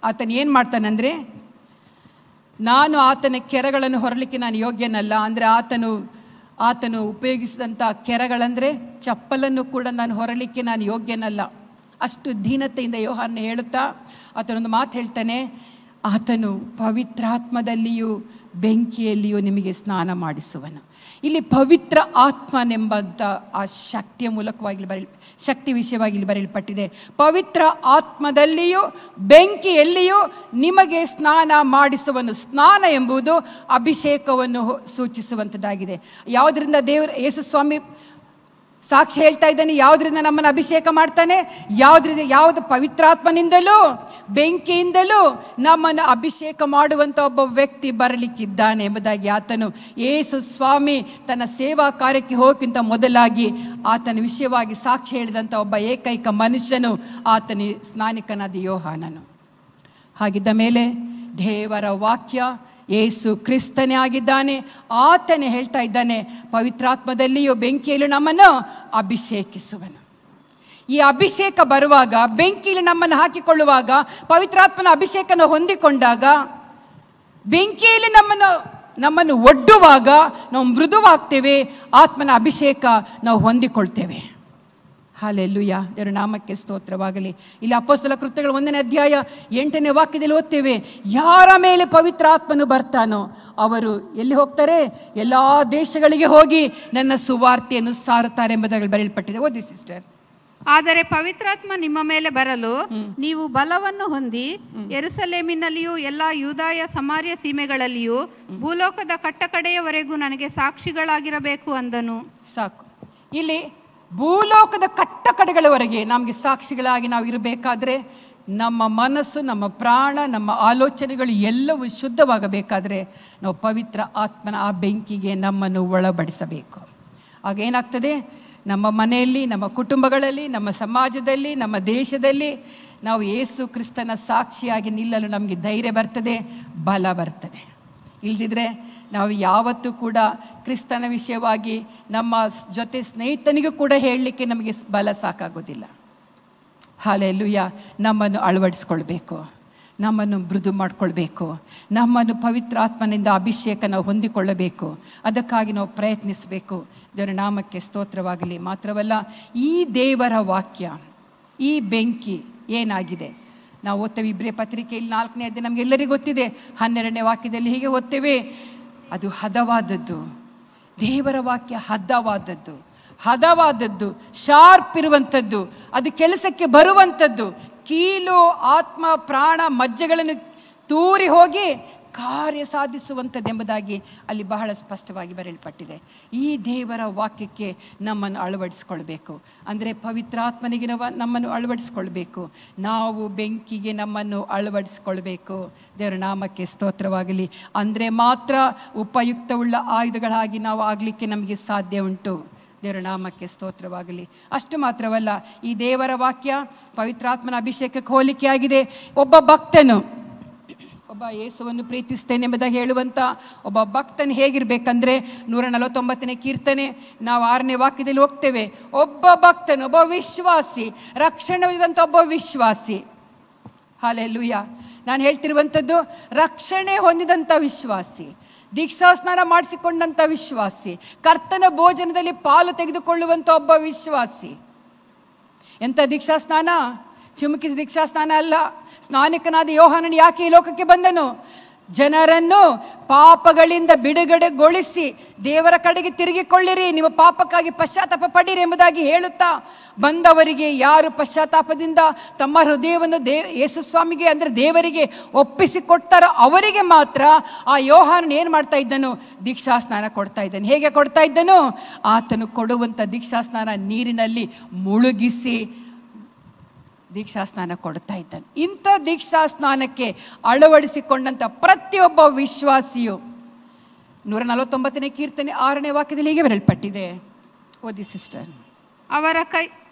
ಆತನು ಏನು ಮಾಡ್ತಾನಂದರೆ, ನಾನು ಆತನ ಕೆರಗಳನ್ನು ಹೊರಲಿಕ್ಕೆ ನಾನು ಯೋಗ್ಯನಲ್ಲ. ಅಂದರೆ ಆತನು ಉಪಯೋಗಿಸಿದಂಥ ಕೆರಗಳಂದರೆ ಚಪ್ಪಲನ್ನು ಕೂಡ ನಾನು ಹೊರಲಿಕ್ಕೆ ನಾನು ಯೋಗ್ಯನಲ್ಲ. ಅಷ್ಟು ದೀನತೆಯಿಂದ ಯೋಹಾನ ಹೇಳುತ್ತಾ ಆತನೊಂದು ಮಾತು ಹೇಳ್ತಾನೆ, ಆತನು ಪವಿತ್ರಾತ್ಮದಲ್ಲಿಯೂ ಬೆಂಕಿಯಲ್ಲಿಯೂ ನಿಮಗೆ ಸ್ನಾನ ಮಾಡಿಸುವನು. ಇಲ್ಲಿ ಪವಿತ್ರ ಆತ್ಮನೆಂಬಂಥ ಆ ಶಕ್ತಿಯ ಮೂಲಕವಾಗಿ ಶಕ್ತಿ ವಿಷಯವಾಗಿ ಇಲ್ಲಿ ಬರೆಯಲ್ಪಟ್ಟಿದೆ. ಪವಿತ್ರ ಆತ್ಮದಲ್ಲಿಯೂ ಬೆಂಕಿಯಲ್ಲಿಯೂ ನಿಮಗೆ ಸ್ನಾನ ಮಾಡಿಸುವನು. ಸ್ನಾನ ಎಂಬುದು ಅಭಿಷೇಕವನ್ನು ಸೂಚಿಸುವಂಥದ್ದಾಗಿದೆ. ಯಾವುದರಿಂದ ಯೇಸು ಸ್ವಾಮಿ ಸಾಕ್ಷಿ ಹೇಳ್ತಾ ಇದ್ದಾನೆ, ಯಾವುದರಿಂದ ನಮ್ಮನ್ನು ಅಭಿಷೇಕ ಮಾಡ್ತಾನೆ? ಯಾವುದು ಪವಿತ್ರಾತ್ಮನಿಂದಲೂ ಬೆಂಕಿಯಿಂದಲೂ ನಮ್ಮನ್ನು ಅಭಿಷೇಕ ಮಾಡುವಂಥ ಒಬ್ಬ ವ್ಯಕ್ತಿ ಬರಲಿಕ್ಕಿದ್ದಾನೆ ಎಂಬುದಾಗಿ ಆತನು ಯೇಸು ಸ್ವಾಮಿ ತನ್ನ ಸೇವಾ ಕಾರ್ಯಕ್ಕೆ ಹೋಗಕ್ಕಿಂತ ಮೊದಲಾಗಿ ಆತನ ವಿಷಯವಾಗಿ ಸಾಕ್ಷಿ ಹೇಳಿದಂಥ ಒಬ್ಬ ಏಕೈಕ ಮನುಷ್ಯನು ಆತನ ಸ್ನಾನಿಕನಾದ ಯೋಹಾನನು. ಹಾಗಿದ್ದ ಮೇಲೆ ದೇವರ ವಾಕ್ಯ ಯೇಸು ಕ್ರಿಸ್ತನೇ ಆಗಿದ್ದಾನೆ. ಆತನೇ ಹೇಳ್ತಾ ಇದ್ದಾನೆ, ಪವಿತ್ರಾತ್ಮದಲ್ಲಿಯೂ ಬೆಂಕಿಯಲ್ಲೂ ನಮ್ಮನ್ನು ಅಭಿಷೇಕಿಸುವನು. ಈ ಅಭಿಷೇಕ ಬರುವಾಗ, ಬೆಂಕಿಯಲ್ಲಿ ನಮ್ಮನ್ನು ಹಾಕಿಕೊಳ್ಳುವಾಗ, ಪವಿತ್ರಾತ್ಮನ ಅಭಿಷೇಕನ ಹೊಂದಿಕೊಂಡಾಗ, ಬೆಂಕಿಯಲ್ಲಿ ನಮ್ಮನ್ನು ಒಡ್ಡುವಾಗ ನಾವು ಮೃದುವಾಗ್ತೇವೆ. ಆತ್ಮನ ಅಭಿಷೇಕ ನಾವು ಹೊಂದಿಕೊಳ್ತೇವೆ. ಹಲ್ಲೆಲೂಯ, ದೇವರ ನಾಮಕ್ಕೆ ಸ್ತೋತ್ರವಾಗಲಿ. ಇಲ್ಲಿ ಅಪೊಸ್ತಲ ಕೃತ್ಯಗಳು 1ನೇ ಅಧ್ಯಾಯ 8ನೇ ವಾಕ್ಯದಲ್ಲಿ ಓದ್ತೇವೆ, ಯಾರ ಮೇಲೆ ಪವಿತ್ರಾತ್ಮನು ಬರ್ತಾನೋ ಅವರು ಎಲ್ಲಿ ಹೋಗ್ತಾರೆ? ಎಲ್ಲ ದೇಶಗಳಿಗೆ ಹೋಗಿ ನನ್ನ ಸುವಾರ್ತೆಯನ್ನು ಸಾರುತ್ತಾರೆ ಎಂಬುದಾಗಿ ಬರೆಯಲ್ಪಟ್ಟಿದೆ. ಓದಿ ಸಿಸ್ಟರ್. ಆದರೆ ಪವಿತ್ರಾತ್ಮ ನಿಮ್ಮ ಮೇಲೆ ಬರಲು ನೀವು ಬಲವನ್ನು ಹೊಂದಿ ಯೆರೂಸಲೇಮಿನಲ್ಲಿಯೂ ಎಲ್ಲ ಯೂದಾಯ ಸಮಾರ್ಯ ಸೀಮೆಗಳಲ್ಲಿಯೂ ಭೂಲೋಕದ ಕಟ್ಟಕಡೆಯವರೆಗೂ ನನಗೆ ಸಾಕ್ಷಿಗಳಾಗಿರಬೇಕು ಅಂದನು. ಸಾಕು. ಇಲ್ಲಿ ಭೂಲೋಕದ ಕಟ್ಟಕಡೆಗಳವರೆಗೆ ನಮಗೆ ಸಾಕ್ಷಿಗಳಾಗಿ ನಾವು ಇರಬೇಕಾದ್ರೆ, ನಮ್ಮ ಮನಸ್ಸು, ನಮ್ಮ ಪ್ರಾಣ, ನಮ್ಮ ಆಲೋಚನೆಗಳು ಎಲ್ಲವೂ ಶುದ್ಧವಾಗಬೇಕಾದ್ರೆ ನಾವು ಪವಿತ್ರ ಆತ್ಮನ ಆ ಬೆಂಕಿಗೆ ನಮ್ಮನ್ನು ಒಳಪಡಿಸಬೇಕು. ಆಗ ಏನಾಗ್ತದೆ? ನಮ್ಮ ಮನೆಯಲ್ಲಿ, ನಮ್ಮ ಕುಟುಂಬಗಳಲ್ಲಿ, ನಮ್ಮ ಸಮಾಜದಲ್ಲಿ, ನಮ್ಮ ದೇಶದಲ್ಲಿ ನಾವು ಯೇಸು ಕ್ರಿಸ್ತನ ಸಾಕ್ಷಿಯಾಗಿ ನಿಲ್ಲಲು ನಮಗೆ ಧೈರ್ಯ ಬರ್ತದೆ, ಬಲ ಬರ್ತದೆ. ಇಲ್ದಿದ್ರೆ ನಾವು ಯಾವತ್ತೂ ಕೂಡ ಕ್ರಿಸ್ತನ ವಿಷಯವಾಗಿ ನಮ್ಮ ಜೊತೆ ಸ್ನೇಹಿತನಿಗೂ ಕೂಡ ಹೇಳಲಿಕ್ಕೆ ನಮಗೆ ಬಲ ಸಾಕಾಗೋದಿಲ್ಲ. ಹಲ್ಲೆಲೂಯಾ. ನಮ್ಮನ್ನು ಅಳವಡಿಸ್ಕೊಳ್ಬೇಕು, ನಮ್ಮನ್ನು ಮೃದು ಮಾಡಿಕೊಳ್ಬೇಕು, ನಮ್ಮನ್ನು ಪವಿತ್ರಾತ್ಮನಿಂದ ಅಭಿಷೇಕ ನಾವು ಹೊಂದಿಕೊಳ್ಳಬೇಕು. ಅದಕ್ಕಾಗಿ ನಾವು ಪ್ರಯತ್ನಿಸಬೇಕು. ದೇವರ ನಾಮಕ್ಕೆ ಸ್ತೋತ್ರವಾಗಲಿ. ಮಾತ್ರವಲ್ಲ, ಈ ದೇವರ ವಾಕ್ಯ, ಈ ಬೆಂಕಿ ಏನಾಗಿದೆ ನಾವು ಓದ್ತೇವೆ. ಇಬ್ರಿಯ ಪತ್ರಿಕೆಯಲ್ಲಿ 4ನೇ ಅಧ್ಯಾಯ ನಮಗೆಲ್ಲರಿಗೂ ಗೊತ್ತಿದೆ. 12ನೇ ವಾಕ್ಯದಲ್ಲಿ ಹೀಗೆ ಓದ್ತೇವೆ, ಅದು ಹದವಾದದ್ದು. ದೇವರ ವಾಕ್ಯ ಹದವಾದದ್ದು, ಶಾರ್ಪ್ ಇರುವಂಥದ್ದು, ಅದು ಕೆಲಸಕ್ಕೆ ಬರುವಂಥದ್ದು, ಕೀಲು ಆತ್ಮ ಪ್ರಾಣ ಮಜ್ಜೆಗಳನ್ನು ತೂರಿ ಹೋಗಿ ಕಾರ್ಯ ಸಾಧಿಸುವಂಥದ್ದು ಎಂಬುದಾಗಿ ಅಲ್ಲಿ ಬಹಳ ಸ್ಪಷ್ಟವಾಗಿ ಬರೆಯಲ್ಪಟ್ಟಿದೆ. ಈ ದೇವರ ವಾಕ್ಯಕ್ಕೆ ನಮ್ಮನ್ನು ಅಳವಡಿಸ್ಕೊಳ್ಬೇಕು. ಅಂದರೆ ಪವಿತ್ರಾತ್ಮನಿಗೆ ನಮ್ಮನ್ನು ಅಳವಡಿಸ್ಕೊಳ್ಬೇಕು. ನಾವು ಬೆಂಕಿಗೆ ನಮ್ಮನ್ನು ಅಳವಡಿಸ್ಕೊಳ್ಬೇಕು. ದೇವರ ನಾಮಕ್ಕೆ ಸ್ತೋತ್ರವಾಗಲಿ. ಅಂದರೆ ಮಾತ್ರ ಉಪಯುಕ್ತವುಳ್ಳ ಆಯುಧಗಳಾಗಿ ನಾವು ಆಗಲಿಕ್ಕೆ ನಮಗೆ ಸಾಧ್ಯ ಉಂಟು. ದೇವರ ನಾಮಕ್ಕೆ ಸ್ತೋತ್ರವಾಗಲಿ. ಅಷ್ಟು ಮಾತ್ರವಲ್ಲ, ಈ ದೇವರ ವಾಕ್ಯ ಪವಿತ್ರಾತ್ಮನ ಅಭಿಷೇಕಕ್ಕೆ ಹೋಲಿಕೆ ಆಗಿದೆ. ಒಬ್ಬ ಭಕ್ತನು, ಒಬ್ಬ ಯೇಸುವನ್ನು ಪ್ರೀತಿಸ್ತೇನೆ ಎಂಬುದಾಗಿ ಹೇಳುವಂಥ ಒಬ್ಬ ಭಕ್ತನು ಹೇಗಿರಬೇಕಂದ್ರೆ, 149ನೇ ಕೀರ್ತನೆ ನಾವು 6ನೇ ವಾಕ್ಯದಲ್ಲಿ ಹೋಗ್ತೇವೆ. ಒಬ್ಬ ಭಕ್ತನು, ಒಬ್ಬ ವಿಶ್ವಾಸಿ, ರಕ್ಷಣೆ ಹೊಂದಿದಂಥ ಒಬ್ಬ ವಿಶ್ವಾಸಿ. ಹಲ್ಲೆಲೂಯಾ. ನಾನು ಹೇಳ್ತಿರುವಂಥದ್ದು ರಕ್ಷಣೆ ಹೊಂದಿದಂಥ ವಿಶ್ವಾಸಿ, ದೀಕ್ಷಾಸ್ನಾನ ಮಾಡಿಸಿಕೊಂಡಂಥ ವಿಶ್ವಾಸಿ, ಕರ್ತನ ಭೋಜನದಲ್ಲಿ ಪಾಲು ತೆಗೆದುಕೊಳ್ಳುವಂಥ ಒಬ್ಬ ವಿಶ್ವಾಸಿ. ಎಂಥ ದೀಕ್ಷಾಸ್ನಾನ? ಚಿಮುಕಿಸಿ ದೀಕ್ಷಾಸ್ನಾನ ಅಲ್ಲ. ಸ್ನಾನಿಕನಾದ ಯೋಹಾನನು ಯಾಕೆ ಈ ಲೋಕಕ್ಕೆ ಬಂದನು? ಜನರನ್ನು ಪಾಪಗಳಿಂದ ಬಿಡುಗಡೆಗೊಳಿಸಿ ದೇವರ ಕಡೆಗೆ ತಿರುಗಿಕೊಳ್ಳಿರಿ, ನಿಮ್ಮ ಪಾಪಕ್ಕಾಗಿ ಪಶ್ಚಾತ್ತಾಪ ಪಡಿರಿ ಎಂಬುದಾಗಿ ಹೇಳುತ್ತಾ ಬಂದವರಿಗೆ, ಯಾರು ಪಶ್ಚಾತ್ತಾಪದಿಂದ ತಮ್ಮ ಹೃದಯವನ್ನು ಯೇಸು ಸ್ವಾಮಿಗೆ ಅಂದರೆ ದೇವರಿಗೆ ಒಪ್ಪಿಸಿಕೊಡ್ತಾರೋ ಅವರಿಗೆ ಮಾತ್ರ ಆ ಯೋಹಾನನು ಏನು ಮಾಡ್ತಾ ಇದ್ದನು? ದೀಕ್ಷಾಸ್ನಾನ ಕೊಡ್ತಾ ಇದ್ದಾನೆ. ಹೇಗೆ ಕೊಡ್ತಾ ಇದ್ದನು? ಆತನು ಕೊಡುವಂಥ ದೀಕ್ಷಾಸ್ನಾನ ನೀರಿನಲ್ಲಿ ಮುಳುಗಿಸಿ ದೀಕ್ಷಾಸ್ನಾನ ಕೊಡ್ತಾ ಇದ್ದಾನೆ. ಇಂಥ ದೀಕ್ಷಾಸ್ನಾನಕ್ಕೆ ಅಳವಡಿಸಿಕೊಂಡಂಥ ಪ್ರತಿಯೊಬ್ಬ ವಿಶ್ವಾಸಿಯು 149ನೇ ಕೀರ್ತನೆ 6ನೇ ವಾಕ್ಯದಲ್ಲಿ ಹೀಗೆ ಬರೆಯಲ್ಪಟ್ಟಿದೆ. ಓದಿ ಸಿಸ್ಟರ್.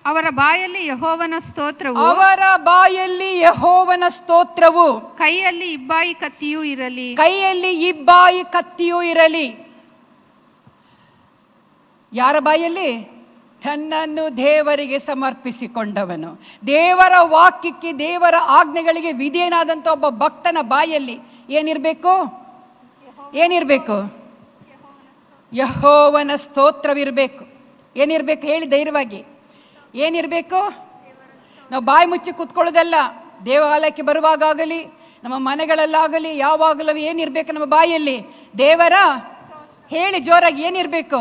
ಅವರ ಬಾಯಲ್ಲಿ ಯೆಹೋವನ ಸ್ತೋತ್ರವು, ಅವರ ಬಾಯಲ್ಲಿ ಯೆಹೋವನ ಸ್ತೋತ್ರವು, ಕೈಯಲ್ಲಿ ಇಬ್ಬಾಯಿ ಕತ್ತಿಯೂ ಇರಲಿ, ಕೈಯಲ್ಲಿ ಇಬ್ಬಾಯಿ ಕತ್ತಿಯೂ ಇರಲಿ. ಯಾರ ಬಾಯಲ್ಲಿ? ತನ್ನನ್ನು ದೇವರಿಗೆ ಸಮರ್ಪಿಸಿಕೊಂಡವನು, ದೇವರ ವಾಕ್ಯಕ್ಕೆ, ದೇವರ ಆಜ್ಞೆಗಳಿಗೆ ವಿಧೇಯನಾದಂಥ ಒಬ್ಬ ಭಕ್ತನ ಬಾಯಲ್ಲಿ ಏನಿರಬೇಕು? ಯೆಹೋವನ ಸ್ತೋತ್ರವಿರಬೇಕು. ಏನಿರಬೇಕು ಹೇಳಿ ಧೈರ್ಯವಾಗಿ? ಏನಿರಬೇಕು? ನಾವು ಬಾಯಿ ಮುಚ್ಚಿ ಕೂತ್ಕೊಳ್ಳೋದಲ್ಲ. ದೇವಾಲಯಕ್ಕೆ ಬರುವಾಗಲಿ ನಮ್ಮ ಮನೆಗಳಲ್ಲಾಗಲಿ ಯಾವಾಗಲೂ ಏನಿರಬೇಕು ನಮ್ಮ ಬಾಯಲ್ಲಿ? ದೇವರ, ಹೇಳಿ ಜೋರಾಗಿ, ಏನಿರಬೇಕು?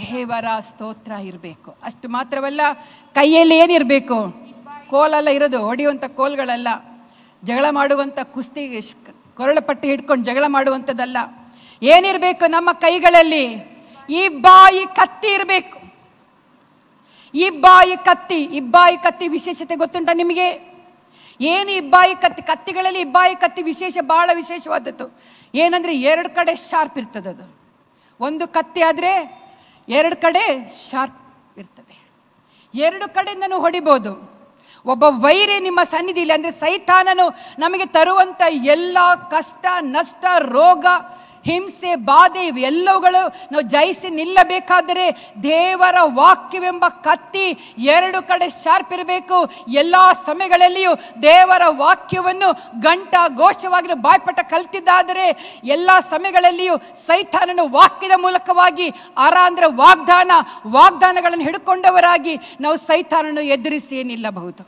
ದೇವರ ಸ್ತೋತ್ರ ಇರಬೇಕು. ಅಷ್ಟು ಮಾತ್ರವಲ್ಲ, ಕೈಯಲ್ಲಿ ಏನಿರಬೇಕು? ಕೋಲೆಲ್ಲ ಇರೋದು, ಹೊಡೆಯುವಂಥ ಕೋಲ್ಗಳಲ್ಲ, ಜಗಳ ಮಾಡುವಂಥ ಕುಸ್ತಿ ಕೊರಳಪಟ್ಟಿ ಹಿಡ್ಕೊಂಡು ಜಗಳ ಮಾಡುವಂಥದ್ದಲ್ಲ. ಏನಿರಬೇಕು ನಮ್ಮ ಕೈಗಳಲ್ಲಿ? ಇಬ್ಬಾಯಿ ಕತ್ತಿ ಇರಬೇಕು. ಇಬ್ಬಾಯಿ ಕತ್ತಿ ವಿಶೇಷತೆ ಗೊತ್ತುಂಟ ನಿಮಗೆ? ಏನು ಇಬ್ಬಾಯಿ ಕತ್ತಿ? ಕತ್ತಿಗಳಲ್ಲಿ ಇಬ್ಬಾಯಿ ಕತ್ತಿ ವಿಶೇಷ, ಬಹಳ ವಿಶೇಷವಾದದ್ದು. ಏನಂದರೆ 2 ಕಡೆ ಶಾರ್ಪ್ ಇರ್ತದೆ. ಅದು ಒಂದು ಕತ್ತಿ ಆದರೆ 2 ಕಡೆ ಶಾರ್ಪ್ ಇರ್ತದೆ. 2 ಕಡೆಯಿಂದನೂ ಹೊಡಿಬೋದು. ಒಬ್ಬ ವೈರಿ ನಿಮ್ಮ ಸನ್ನಿಧಿಯಲ್ಲಿ, ಅಂದರೆ ಸೈತಾನನು ನಮಗೆ ತರುವಂಥ ಎಲ್ಲ ಕಷ್ಟ, ನಷ್ಟ, ರೋಗ, ಹಿಂಸೆ, ಬಾಧೆ ಇವೆಲ್ಲವುಗಳು ನಾವು ಜಯಿಸಿ ನಿಲ್ಲಬೇಕಾದರೆ ದೇವರ ವಾಕ್ಯವೆಂಬ ಕತ್ತಿ 2 ಕಡೆ ಶಾರ್ಪ್ ಇರಬೇಕು. ಎಲ್ಲ ಸಮಯಗಳಲ್ಲಿಯೂ ದೇವರ ವಾಕ್ಯವನ್ನು ಘೋಷವಾಗಿ ಬಾಯ್ಪಟ್ಟ ಕಲ್ತಿದ್ದಾದರೆ ಎಲ್ಲ ಸಮಯಗಳಲ್ಲಿಯೂ ಸೈತಾನನು ವಾಕ್ಯದ ಮೂಲಕವಾಗಿ ಅಂದರೆ ವಾಗ್ದಾನಗಳನ್ನು ಹಿಡ್ಕೊಂಡವರಾಗಿ ನಾವು ಸೈತಾನನ್ನು ಎದುರಿಸಿ ನಿಲ್ಲಬಹುದು.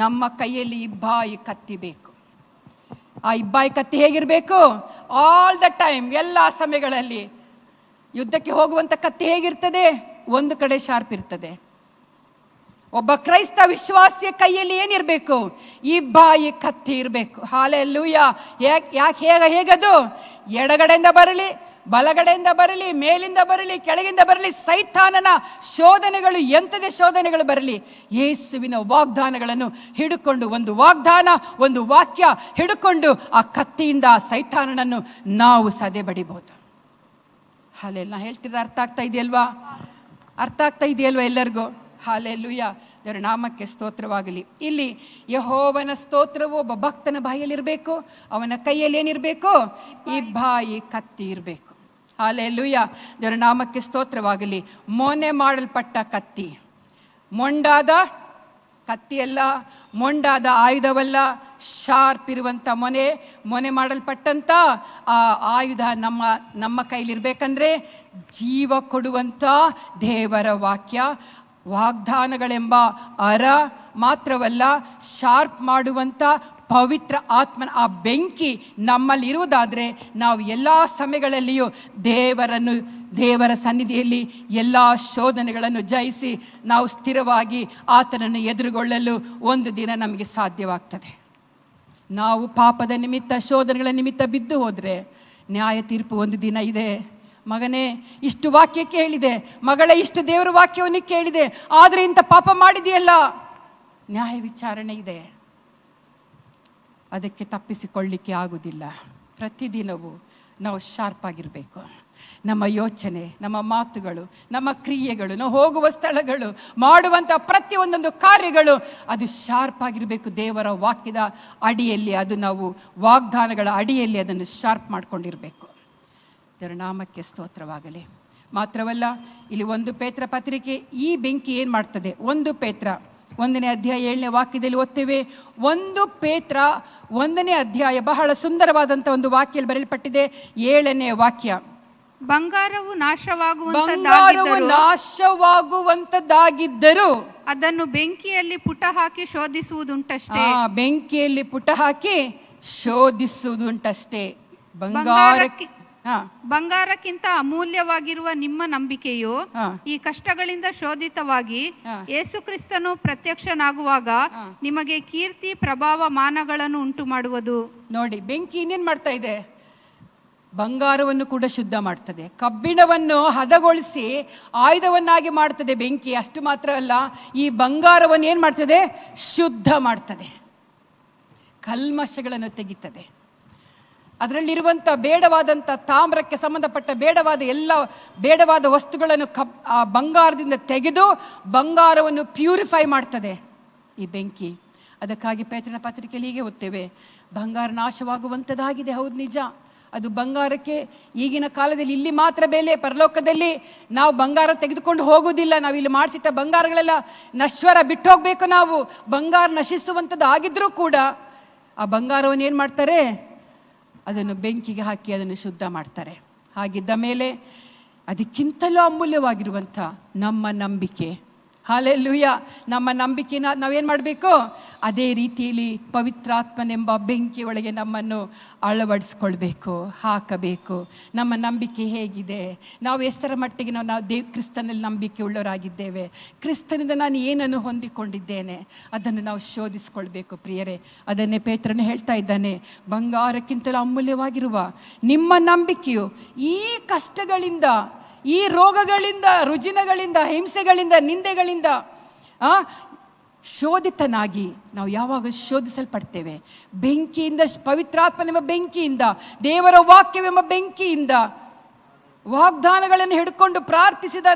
ನಮ್ಮ ಕೈಯಲ್ಲಿ ಇಬ್ಬಾಯಿ ಕತ್ತಿ ಬೇಕು. ಆ ಇಬ್ಬಾಯಿ ಕತ್ತಿ ಹೇಗಿರಬೇಕು? ಆಲ್ ದ ಟೈಮ್, ಎಲ್ಲ ಸಮಯಗಳಲ್ಲಿ. ಯುದ್ಧಕ್ಕೆ ಹೋಗುವಂಥ ಕತ್ತಿ ಹೇಗಿರ್ತದೆ? ಒಂದು ಕಡೆ ಶಾರ್ಪ್ ಇರ್ತದೆ. ಒಬ್ಬ ಕ್ರೈಸ್ತ ವಿಶ್ವಾಸಿಯ ಕೈಯಲ್ಲಿ ಏನಿರಬೇಕು? ಇಬ್ಬಾಯಿ ಕತ್ತಿ ಇರಬೇಕು. ಹಾಲೆಲೂಯಾ. ಹೇಗದು? ಎಡಗಡೆಯಿಂದ ಬರಲಿ, ಬಲಗಡೆಯಿಂದ ಬರಲಿ, ಮೇಲಿಂದ ಬರಲಿ, ಕೆಳಗಿಂದ ಬರಲಿ, ಸೈತಾನನ ಶೋಧನೆಗಳು ಎಂಥದೇ ಶೋಧನೆಗಳು ಬರಲಿ, ಯೇಸುವಿನ ವಾಗ್ದಾನಗಳನ್ನು ಹಿಡ್ಕೊಂಡು, ಒಂದು ವಾಗ್ದಾನ, ಒಂದು ವಾಕ್ಯ ಹಿಡ್ಕೊಂಡು ಆ ಕತ್ತಿಯಿಂದ ಸೈತಾನನನ್ನು ನಾವು ಸದೆ ಬಡಿಬೋದು. ಹಾಲೆಲ್ಲ ಹೇಳ್ತಿದ್ದ ಅರ್ಥ ಆಗ್ತಾ ಇದೆಯಲ್ವಾ? ಅರ್ಥ ಆಗ್ತಾ ಇದೆಯಲ್ವಾ ಎಲ್ಲರಿಗೂ? ಹಾಲೆಲೂಯಾ. ದೇವರ ನಾಮಕ್ಕೆ ಸ್ತೋತ್ರವಾಗಲಿ. ಇಲ್ಲಿ ಯೆಹೋವನ ಸ್ತೋತ್ರವು ಒಬ್ಬ ಭಕ್ತನ ಬಾಯಲ್ಲಿರಬೇಕು. ಅವನ ಕೈಯಲ್ಲಿ ಏನಿರಬೇಕು? ಇಬ್ಬಾಯಿ ಕತ್ತಿ ಇರಬೇಕು. ಹಾಲೆಲೂಯಾ. ದೇವರ ನಾಮಕ್ಕೆ ಸ್ತೋತ್ರವಾಗಲಿ. ಮೊನೆ ಮಾಡಲ್ಪಟ್ಟ ಕತ್ತಿ, ಮೊಂಡಾದ ಕತ್ತಿಯಲ್ಲ, ಮೊಂಡಾದ ಆಯುಧವಲ್ಲ, ಶಾರ್ಪ್ ಇರುವಂಥ ಮೊನೆ ಮಾಡಲ್ಪಟ್ಟಂಥ ಆ ಆಯುಧ ನಮ್ಮ ಕೈಲಿರ್ಬೇಕಂದ್ರೆ ಜೀವ ಕೊಡುವಂಥ ದೇವರ ವಾಕ್ಯ, ವಾಗ್ದಾನಗಳೆಂಬ ಮಾತ್ರವಲ್ಲ, ಶಾರ್ಪ್ ಮಾಡುವಂಥ ಪವಿತ್ರ ಆತ್ಮನ ಆ ಬೆಂಕಿ ನಮ್ಮಲ್ಲಿರುವುದಾದರೆ ನಾವು ಎಲ್ಲ ಸಮಯಗಳಲ್ಲಿಯೂ ದೇವರ ಸನ್ನಿಧಿಯಲ್ಲಿ ಎಲ್ಲ ಶೋಧನೆಗಳನ್ನು ಜಯಿಸಿ ನಾವು ಸ್ಥಿರವಾಗಿ ಆತನನ್ನು ಎದುರುಗೊಳ್ಳಲು ಒಂದು ದಿನ ನಮಗೆ ಸಾಧ್ಯವಾಗ್ತದೆ. ನಾವು ಪಾಪದ ನಿಮಿತ್ತ, ಶೋಧನೆಗಳ ನಿಮಿತ್ತ ಬಿದ್ದು ಹೋದರೆ ನ್ಯಾಯ ತೀರ್ಪು ಒಂದು ದಿನ ಇದೆ. ಮಗನೇ, ಇಷ್ಟು ವಾಕ್ಯ ಕೇಳಿದೆ, ಮಗಳೇ, ಇಷ್ಟು ದೇವರ ವಾಕ್ಯವನ್ನು ಕೇಳಿದೆ, ಆದರೆ ಇಂಥ ಪಾಪ ಮಾಡಿದೆಯಲ್ಲ, ನ್ಯಾಯ ವಿಚಾರಣೆ ಇದೆ. ಅದಕ್ಕೆ ತಪ್ಪಿಸಿಕೊಳ್ಳಿಕ್ಕೆ ಆಗುವುದಿಲ್ಲ. ಪ್ರತಿದಿನವೂ ನಾವು ಶಾರ್ಪ್ ಆಗಿರಬೇಕು. ನಮ್ಮ ಯೋಚನೆ, ನಮ್ಮ ಮಾತುಗಳು, ನಮ್ಮ ಕ್ರಿಯೆಗಳು, ನಾವು ಹೋಗುವ ಸ್ಥಳಗಳು, ಮಾಡುವಂಥ ಪ್ರತಿಯೊಂದೊಂದು ಕಾರ್ಯಗಳು ಅದು ಶಾರ್ಪ್ ಆಗಿರಬೇಕು. ದೇವರ ವಾಕ್ಯದ ಅಡಿಯಲ್ಲಿ, ಅದು ನಾವು ವಾಗ್ದಾನಗಳ ಅಡಿಯಲ್ಲಿ ಅದನ್ನು ಶಾರ್ಪ್ ಮಾಡ್ಕೊಂಡಿರಬೇಕು. ದೇವರ ನಾಮಕ್ಕೆ ಸ್ತೋತ್ರವಾಗಲಿ. ಮಾತ್ರವಲ್ಲ, ಇಲ್ಲಿ 1 ಪೇತ್ರ ಪತ್ರಿಕೆ ಈ ಬೆಂಕಿ ಏನು ಮಾಡ್ತದೆ? 1 ಪೇತ್ರ 1ನೇ ಅಧ್ಯಾಯ 7ನೇ ವಾಕ್ಯದಲ್ಲಿ ಓದ್ತೇವೆ. 1 ಪೇತ್ರ 1ನೇ ಅಧ್ಯಾಯ ಬಹಳ ಸುಂದರವಾದಂಥ ಒಂದು ವಾಕ್ಯದಲ್ಲಿ ಬರೆಯಲ್ಪಟ್ಟಿದೆ. 7ನೇ ವಾಕ್ಯ, ಬಂಗಾರವು ನಾಶವಾಗುವಂತದ್ದಾಗಿದ್ದರೂ ಅದನ್ನು ಬೆಂಕಿಯಲ್ಲಿ ಪುಟ ಹಾಕಿ ಶೋಧಿಸುವುದುಂಟಷ್ಟೇ. ಬೆಂಕಿಯಲ್ಲಿ ಪುಟ ಹಾಕಿ ಶೋಧಿಸುವುದುಂಟಷ್ಟೇ. ಬಂಗಾರಕ್ಕಿಂತ ಅಮೂಲ್ಯವಾಗಿರುವ ನಿಮ್ಮ ನಂಬಿಕೆಯು ಈ ಕಷ್ಟಗಳಿಂದ ಶೋಧಿತವಾಗಿ ಯೇಸು ಕ್ರಿಸ್ತನು ಪ್ರತ್ಯಕ್ಷನಾಗುವಾಗ ನಿಮಗೆ ಕೀರ್ತಿ, ಪ್ರಭಾವ, ಮಾನಗಳನ್ನು ಉಂಟು ಮಾಡುವುದು. ನೋಡಿ, ಬೆಂಕಿ ಇನ್ನೇನ್ ಮಾಡ್ತಾ ಇದೆ? ಬಂಗಾರವನ್ನು ಕೂಡ ಶುದ್ಧ ಮಾಡ್ತದೆ, ಕಬ್ಬಿಣವನ್ನು ಹದಗೊಳಿಸಿ ಆಯುಧವನ್ನಾಗಿ ಮಾಡ್ತದೆ ಬೆಂಕಿ. ಅಷ್ಟು ಮಾತ್ರ ಅಲ್ಲ, ಈ ಬಂಗಾರವನ್ನು ಏನು ಮಾಡ್ತದೆ? ಶುದ್ಧ ಮಾಡ್ತದೆ, ಕಲ್ಮಶಗಳನ್ನು ತೆಗಿತದೆ. ಅದರಲ್ಲಿರುವಂಥ ಬೇಡವಾದಂಥ ತಾಮ್ರಕ್ಕೆ ಸಂಬಂಧಪಟ್ಟ ಬೇಡವಾದ ವಸ್ತುಗಳನ್ನು ಆ ಬಂಗಾರದಿಂದ ತೆಗೆದು ಬಂಗಾರವನ್ನು ಪ್ಯೂರಿಫೈ ಮಾಡ್ತದೆ ಈ ಬೆಂಕಿ. ಅದಕ್ಕಾಗಿ ಪೇತ್ರನ ಪತ್ರಿಕೆಯಲ್ಲಿ ಹೀಗೆ ಓದ್ತೇವೆ, ಬಂಗಾರ ನಾಶವಾಗುವಂಥದ್ದಾಗಿದೆ. ಹೌದು, ನಿಜ. ಅದು ಬಂಗಾರಕ್ಕೆ ಈಗಿನ ಕಾಲದಲ್ಲಿ ಇಲ್ಲಿ ಮಾತ್ರ ಬೆಲೆ, ಪರಲೋಕದಲ್ಲಿ ನಾವು ಬಂಗಾರ ತೆಗೆದುಕೊಂಡು ಹೋಗುವುದಿಲ್ಲ. ನಾವು ಇಲ್ಲಿ ಮಾಡಿಸಿಟ್ಟ ಬಂಗಾರಗಳೆಲ್ಲ ನಶ್ವರ, ಬಿಟ್ಟು ಹೋಗಬೇಕು. ನಾವು ಬಂಗಾರ ನಶಿಸುವಂಥದ್ದು ಆಗಿದ್ರೂ ಕೂಡ ಆ ಬಂಗಾರವನ್ನು ಏನು ಮಾಡ್ತಾರೆ? ಅದನ್ನು ಬೆಂಕಿಗೆ ಹಾಕಿ ಅದನ್ನು ಶುದ್ಧ ಮಾಡ್ತಾರೆ. ಹಾಗಿದ್ದ ಮೇಲೆ ಅದಕ್ಕಿಂತಲೂ ಅಮೂಲ್ಯವಾಗಿರುವಂಥ ನಮ್ಮ ನಂಬಿಕೆ, ಹಲ್ಲೆಲೂಯಾ. ನಮ್ಮ ನಂಬಿಕೆನ ನಾವೇನು ಮಾಡಬೇಕು? ಅದೇ ರೀತಿಯಲ್ಲಿ ಪವಿತ್ರಾತ್ಮನೆಂಬ ಬೆಂಕಿ ಒಳಗೆ ನಮ್ಮನ್ನು ಅಳವಡಿಸ್ಕೊಳ್ಬೇಕು, ಹಾಕಬೇಕು. ನಮ್ಮ ನಂಬಿಕೆ ಹೇಗಿದೆ, ನಾವು ಎಷ್ಟರ ಮಟ್ಟಿಗೆ ನಾವು ಕ್ರಿಸ್ತನಲ್ಲಿ ನಂಬಿಕೆ ಉಳ್ಳವರಾಗಿದ್ದೇವೆ, ಕ್ರಿಸ್ತನಿಂದ ನಾನು ಏನನ್ನು ಹೊಂದಿಕೊಂಡಿದ್ದೇನೆ, ಅದನ್ನು ನಾವು ಶೋಧಿಸ್ಕೊಳ್ಬೇಕು ಪ್ರಿಯರೇ. ಅದನ್ನೇ ಪೇತ್ರನು ಹೇಳ್ತಾ ಇದ್ದಾನೆ, ಬಂಗಾರಕ್ಕಿಂತಲೂ ಅಮೂಲ್ಯವಾಗಿರುವ ನಿಮ್ಮ ನಂಬಿಕೆಯು ಈ ಕಷ್ಟಗಳಿಂದ, ಈ ರೋಗಗಳಿಂದ, ರುಜಿನಗಳಿಂದ, ಹಿಂಸೆಗಳಿಂದ, ನಿಂದೆಗಳಿಂದ ಶೋಧಿತನಾಗಿ ನಾವು ಯಾವಾಗ ಶೋಧಿಸಲ್ಪಡ್ತೇವೆ, ಬೆಂಕಿಯಿಂದ, ಪವಿತ್ರಾತ್ಮನೆಂಬ ಬೆಂಕಿಯಿಂದ, ದೇವರ ವಾಕ್ಯವೆಂಬ ಬೆಂಕಿಯಿಂದ, ವಾಗ್ದಾನಗಳನ್ನು ಹಿಡ್ಕೊಂಡು ಪ್ರಾರ್ಥಿಸಿದ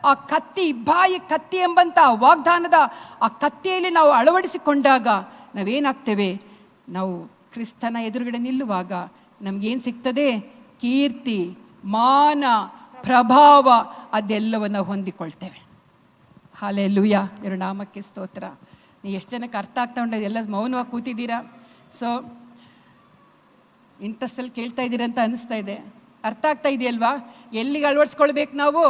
ಆ ಕತ್ತಿ, ಬಾಯಿ ಕತ್ತಿ ಎಂಬಂಥ ವಾಗ್ದಾನದ ಆ ಕತ್ತಿಯಲ್ಲಿ ನಾವು ಅಳವಡಿಸಿಕೊಂಡಾಗ ನಾವೇನಾಗ್ತೇವೆ? ನಾವು ಕ್ರಿಸ್ತನ ಎದುರುಗಡೆ ನಿಲ್ಲುವಾಗ ನಮಗೇನು ಸಿಗ್ತದೆ? ಕೀರ್ತಿ, ಮಾನ, ಪ್ರಭಾವ, ಅದೆಲ್ಲವನ್ನು ಹೊಂದಿಕೊಳ್ತೇವೆ. ಹಲ್ಲೆಲೂಯಾ. ದೇವರ ನಾಮಕ್ಕೆ ಸ್ತೋತ್ರ. ನೀವು ಎಷ್ಟು ಜನಕ್ಕೆ ಅರ್ಥ ಆಗ್ತಾ ಉಂಟು? ಎಲ್ಲ ಮೌನವಾಗಿ ಕೂತಿದ್ದೀರಾ? ಸೊ ಇಂಟ್ರೆಸ್ಟಲ್ಲಿ ಕೇಳ್ತಾ ಇದ್ದೀರಾ ಅಂತ ಅನಿಸ್ತಾ ಇದೆ. ಅರ್ಥ ಆಗ್ತಾ ಇದೆಯಲ್ವಾ? ಎಲ್ಲಿಗೆ ಅಳವಡಿಸ್ಕೊಳ್ಬೇಕು? ನಾವು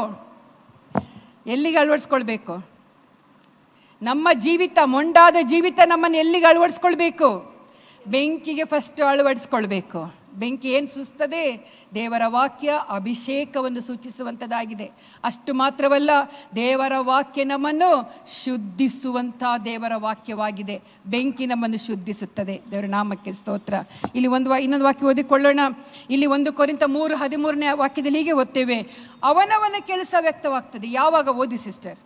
ಎಲ್ಲಿಗೆ ಅಳವಡಿಸ್ಕೊಳ್ಬೇಕು? ನಮ್ಮ ಜೀವಿತ, ಮೊಂಡಾದ ಜೀವಿತ ನಮ್ಮನ್ನು ಎಲ್ಲಿಗೆ ಅಳವಡಿಸ್ಕೊಳ್ಬೇಕು? ಬೆಂಕಿಗೆ ಫಸ್ಟ್ ಅಳವಡಿಸ್ಕೊಳ್ಬೇಕು. ಬೆಂಕಿ ಏನು ಸೂಚಿಸ್ತದೆ? ದೇವರ ವಾಕ್ಯ ಅಭಿಷೇಕವನ್ನು ಸೂಚಿಸುವಂಥದ್ದಾಗಿದೆ. ಅಷ್ಟು ಮಾತ್ರವಲ್ಲ, ದೇವರ ವಾಕ್ಯ ನಮ್ಮನ್ನು ಶುದ್ಧಿಸುವಂಥ ದೇವರ ವಾಕ್ಯವಾಗಿದೆ. ಬೆಂಕಿ ನಮ್ಮನ್ನು ಶುದ್ಧಿಸುತ್ತದೆ. ದೇವರ ನಾಮಕ್ಕೆ ಸ್ತೋತ್ರ. ಇಲ್ಲಿ ಇನ್ನೊಂದು ವಾಕ್ಯ ಓದಿಕೊಳ್ಳೋಣ. ಇಲ್ಲಿ 1 ಕೊರಿಂಥ 3:13 ವಾಕ್ಯದಲ್ಲಿ ಹೀಗೆ ಓದ್ತೇವೆ, ಅವನವನ ಕೆಲಸ ವ್ಯಕ್ತವಾಗ್ತದೆ. ಯಾವಾಗ? ಓದಿ ಸಿಸ್ಟರ್.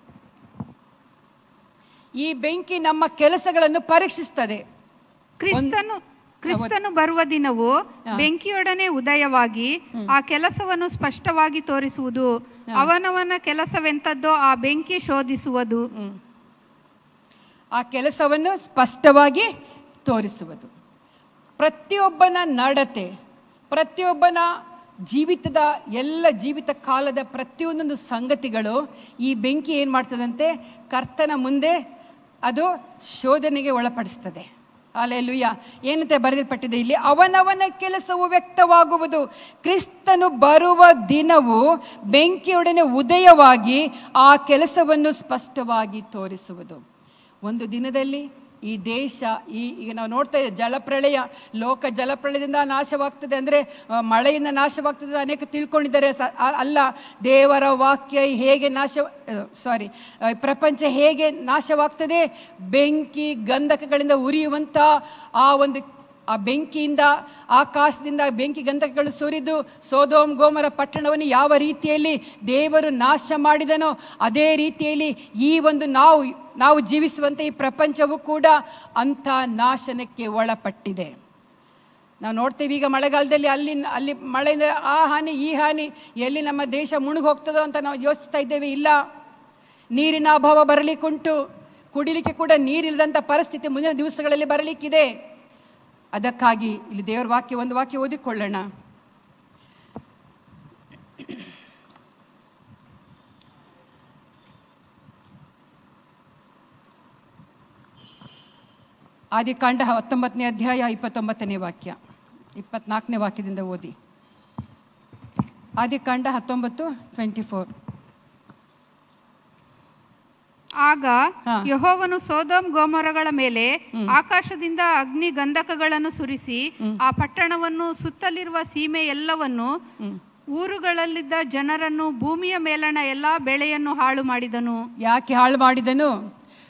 ಈ ಬೆಂಕಿ ನಮ್ಮ ಕೆಲಸಗಳನ್ನು ಪರೀಕ್ಷಿಸ್ತದೆ. ಕ್ರಿಸ್ತನು ಬರುವ ದಿನವು ಬೆಂಕಿಯೊಡನೆ ಉದಯವಾಗಿ ಆ ಕೆಲಸವನ್ನು ಸ್ಪಷ್ಟವಾಗಿ ತೋರಿಸುವುದು. ಅವನವನ ಕೆಲಸವೆಂತದ್ದೋ ಆ ಬೆಂಕಿ ಶೋಧಿಸುವುದು. ಆ ಕೆಲಸವನ್ನು ಸ್ಪಷ್ಟವಾಗಿ ತೋರಿಸುವುದು. ಪ್ರತಿಯೊಬ್ಬನ ನಡತೆ, ಪ್ರತಿಯೊಬ್ಬನ ಜೀವಿತದ ಎಲ್ಲ ಜೀವಿತ ಕಾಲದ ಪ್ರತಿಯೊಂದೊಂದು ಸಂಗತಿಗಳು ಈ ಬೆಂಕಿ ಏನು ಮಾಡ್ತದಂತೆ? ಕರ್ತನ ಮುಂದೆ ಅದು ಶೋಧನೆಗೆ ಒಳಪಡಿಸ್ತದೆ. ಹಲ್ಲೆಲೂಯಾ. ಏನಂತೆ ಬರೆಯಲ್ಪಟ್ಟಿದೆ ಇಲ್ಲಿ? ಅವನವನ ಕೆಲಸವು ವ್ಯಕ್ತವಾಗುವುದು. ಕ್ರಿಸ್ತನು ಬರುವ ದಿನವು ಬೆಂಕಿಯೊಡನೆ ಉದಯವಾಗಿ ಆ ಕೆಲಸವನ್ನು ಸ್ಪಷ್ಟವಾಗಿ ತೋರಿಸುವುದು. ಒಂದು ದಿನದಲ್ಲಿ ಈ ದೇಶ, ಈಗ ನಾವು ನೋಡ್ತಾ ಇದ್ದೇವೆ ಜಲಪ್ರಳಯ, ಲೋಕ ಜಲಪ್ರಳಯದಿಂದ ನಾಶವಾಗ್ತದೆ ಅಂದರೆ ಮಳೆಯಿಂದ ನಾಶವಾಗ್ತದೆ ಅನೇಕ ತಿಳ್ಕೊಂಡಿದ್ದಾರೆ. ಅಲ್ಲ, ದೇವರ ವಾಕ್ಯ ಹೇಗೆ ಪ್ರಪಂಚ ಹೇಗೆ ನಾಶವಾಗ್ತದೆ? ಬೆಂಕಿ ಗಂಧಕಗಳಿಂದ ಉರಿಯುವಂಥ ಆ ಬೆಂಕಿಯಿಂದ, ಆಕಾಶದಿಂದ ಬೆಂಕಿ ಗಂಧಕಗಳು ಸುರಿದು ಸೊದೋಮ್ ಗೋಮರ ಪಟ್ಟಣವನ್ನು ಯಾವ ರೀತಿಯಲ್ಲಿ ದೇವರು ನಾಶ ಮಾಡಿದನೋ ಅದೇ ರೀತಿಯಲ್ಲಿ ಈ ಒಂದು ನಾವು ಜೀವಿಸುವಂಥ ಈ ಪ್ರಪಂಚವೂ ಕೂಡ ಅಂಥ ನಾಶನಕ್ಕೆ ಒಳಪಟ್ಟಿದೆ. ನಾವು ನೋಡ್ತೇವೆ ಈಗ ಮಳೆಗಾಲದಲ್ಲಿ ಅಲ್ಲಿ ಮಳೆಯಿಂದ ಆ ಹಾನಿ ಈ ಹಾನಿ, ಎಲ್ಲಿ ನಮ್ಮ ದೇಶ ಮುಳುಗಿ ಹೋಗ್ತದೋ ಅಂತ ನಾವು ಯೋಚಿಸ್ತಾ ಇದ್ದೇವೆ. ಇಲ್ಲ, ನೀರಿನ ಅಭಾವ ಬರಲಿಕ್ಕುಂಟು. ಕುಡಿಲಿಕ್ಕೆ ಕೂಡ ನೀರಿಲ್ಲದಂಥ ಪರಿಸ್ಥಿತಿ ಮುಂದಿನ ದಿವಸಗಳಲ್ಲಿ ಬರಲಿಕ್ಕಿದೆ. ಅದಕ್ಕಾಗಿ ಇಲ್ಲಿ ದೇವರ ವಾಕ್ಯ, ಒಂದು ವಾಕ್ಯ ಓದಿಕೊಳ್ಳೋಣ. ಆದಿಕಾಂಡ 19ನೇ ಅಧ್ಯಾಯ 29ನೇ ವಾಕ್ಯ, 24ನೇ ವಾಕ್ಯದಿಂದ ಓದಿ. ಆದಿಕಾಂಡ 19:24. ಆಗ ಯೆಹೋವನು ಸೊದೋಮ್ ಗೊಮೋರಗಳ ಮೇಲೆ ಆಕಾಶದಿಂದ ಅಗ್ನಿ ಗಂಧಕಗಳನ್ನು ಸುರಿಸಿ ಆ ಪಟ್ಟಣವನ್ನು, ಸುತ್ತಲಿರುವ ಸೀಮೆ ಎಲ್ಲವನ್ನು, ಊರುಗಳಲ್ಲಿದ್ದ ಜನರನ್ನು, ಭೂಮಿಯ ಮೇಲಣ ಎಲ್ಲಾ ಬೆಳೆಯನ್ನು ಹಾಳು ಮಾಡಿದನು. ಯಾಕೆ ಹಾಳು ಮಾಡಿದನು?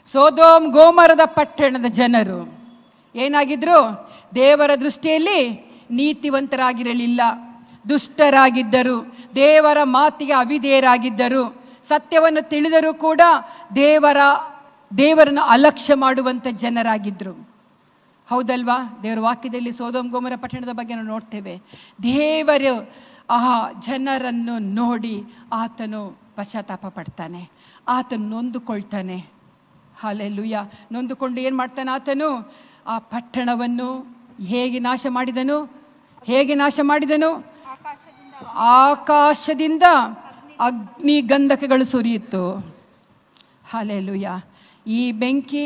ಸೊದೋಮ್ ಗೋಮರದ ಪಟ್ಟಣದ ಜನರು ಏನಾಗಿದ್ರು? ದೇವರ ದೃಷ್ಟಿಯಲ್ಲಿ ನೀತಿವಂತರಾಗಿರಲಿಲ್ಲ, ದುಷ್ಟರಾಗಿದ್ದರು, ದೇವರ ಮಾತಿಗೆ ಅವಿಧೇಯರಾಗಿದ್ದರು, ಸತ್ಯವನ್ನು ತಿಳಿದರೂ ಕೂಡ ದೇವರನ್ನು ಅಲಕ್ಷ್ಯ ಮಾಡುವಂಥ ಜನರಾಗಿದ್ದರು. ಹೌದಲ್ವಾ? ದೇವರ ವಾಕ್ಯದಲ್ಲಿ ಸೊದೋಮ್ ಗೊಮೋರ ಪಟ್ಟಣದ ಬಗ್ಗೆ ನಾವು ನೋಡ್ತೇವೆ. ದೇವರು ಆ ಜನರನ್ನು ನೋಡಿ ಆತನು ಪಶ್ಚಾತ್ತಾಪ ಪಡ್ತಾನೆ, ಆತನು ನೊಂದುಕೊಳ್ತಾನೆ. ಹಲ್ಲೆಲೂಯಾ. ನೊಂದುಕೊಂಡು ಏನು ಮಾಡ್ತಾನೆ ಆತನು? ಆ ಪಟ್ಟಣವನ್ನು ಹೇಗೆ ನಾಶ ಮಾಡಿದನು? ಆಕಾಶದಿಂದ ಅಗ್ನಿ ಗಂಧಕಗಳು ಸುರಿಯಿತು. ಹಲ್ಲೆಲೂಯಾ. ಈ ಬೆಂಕಿ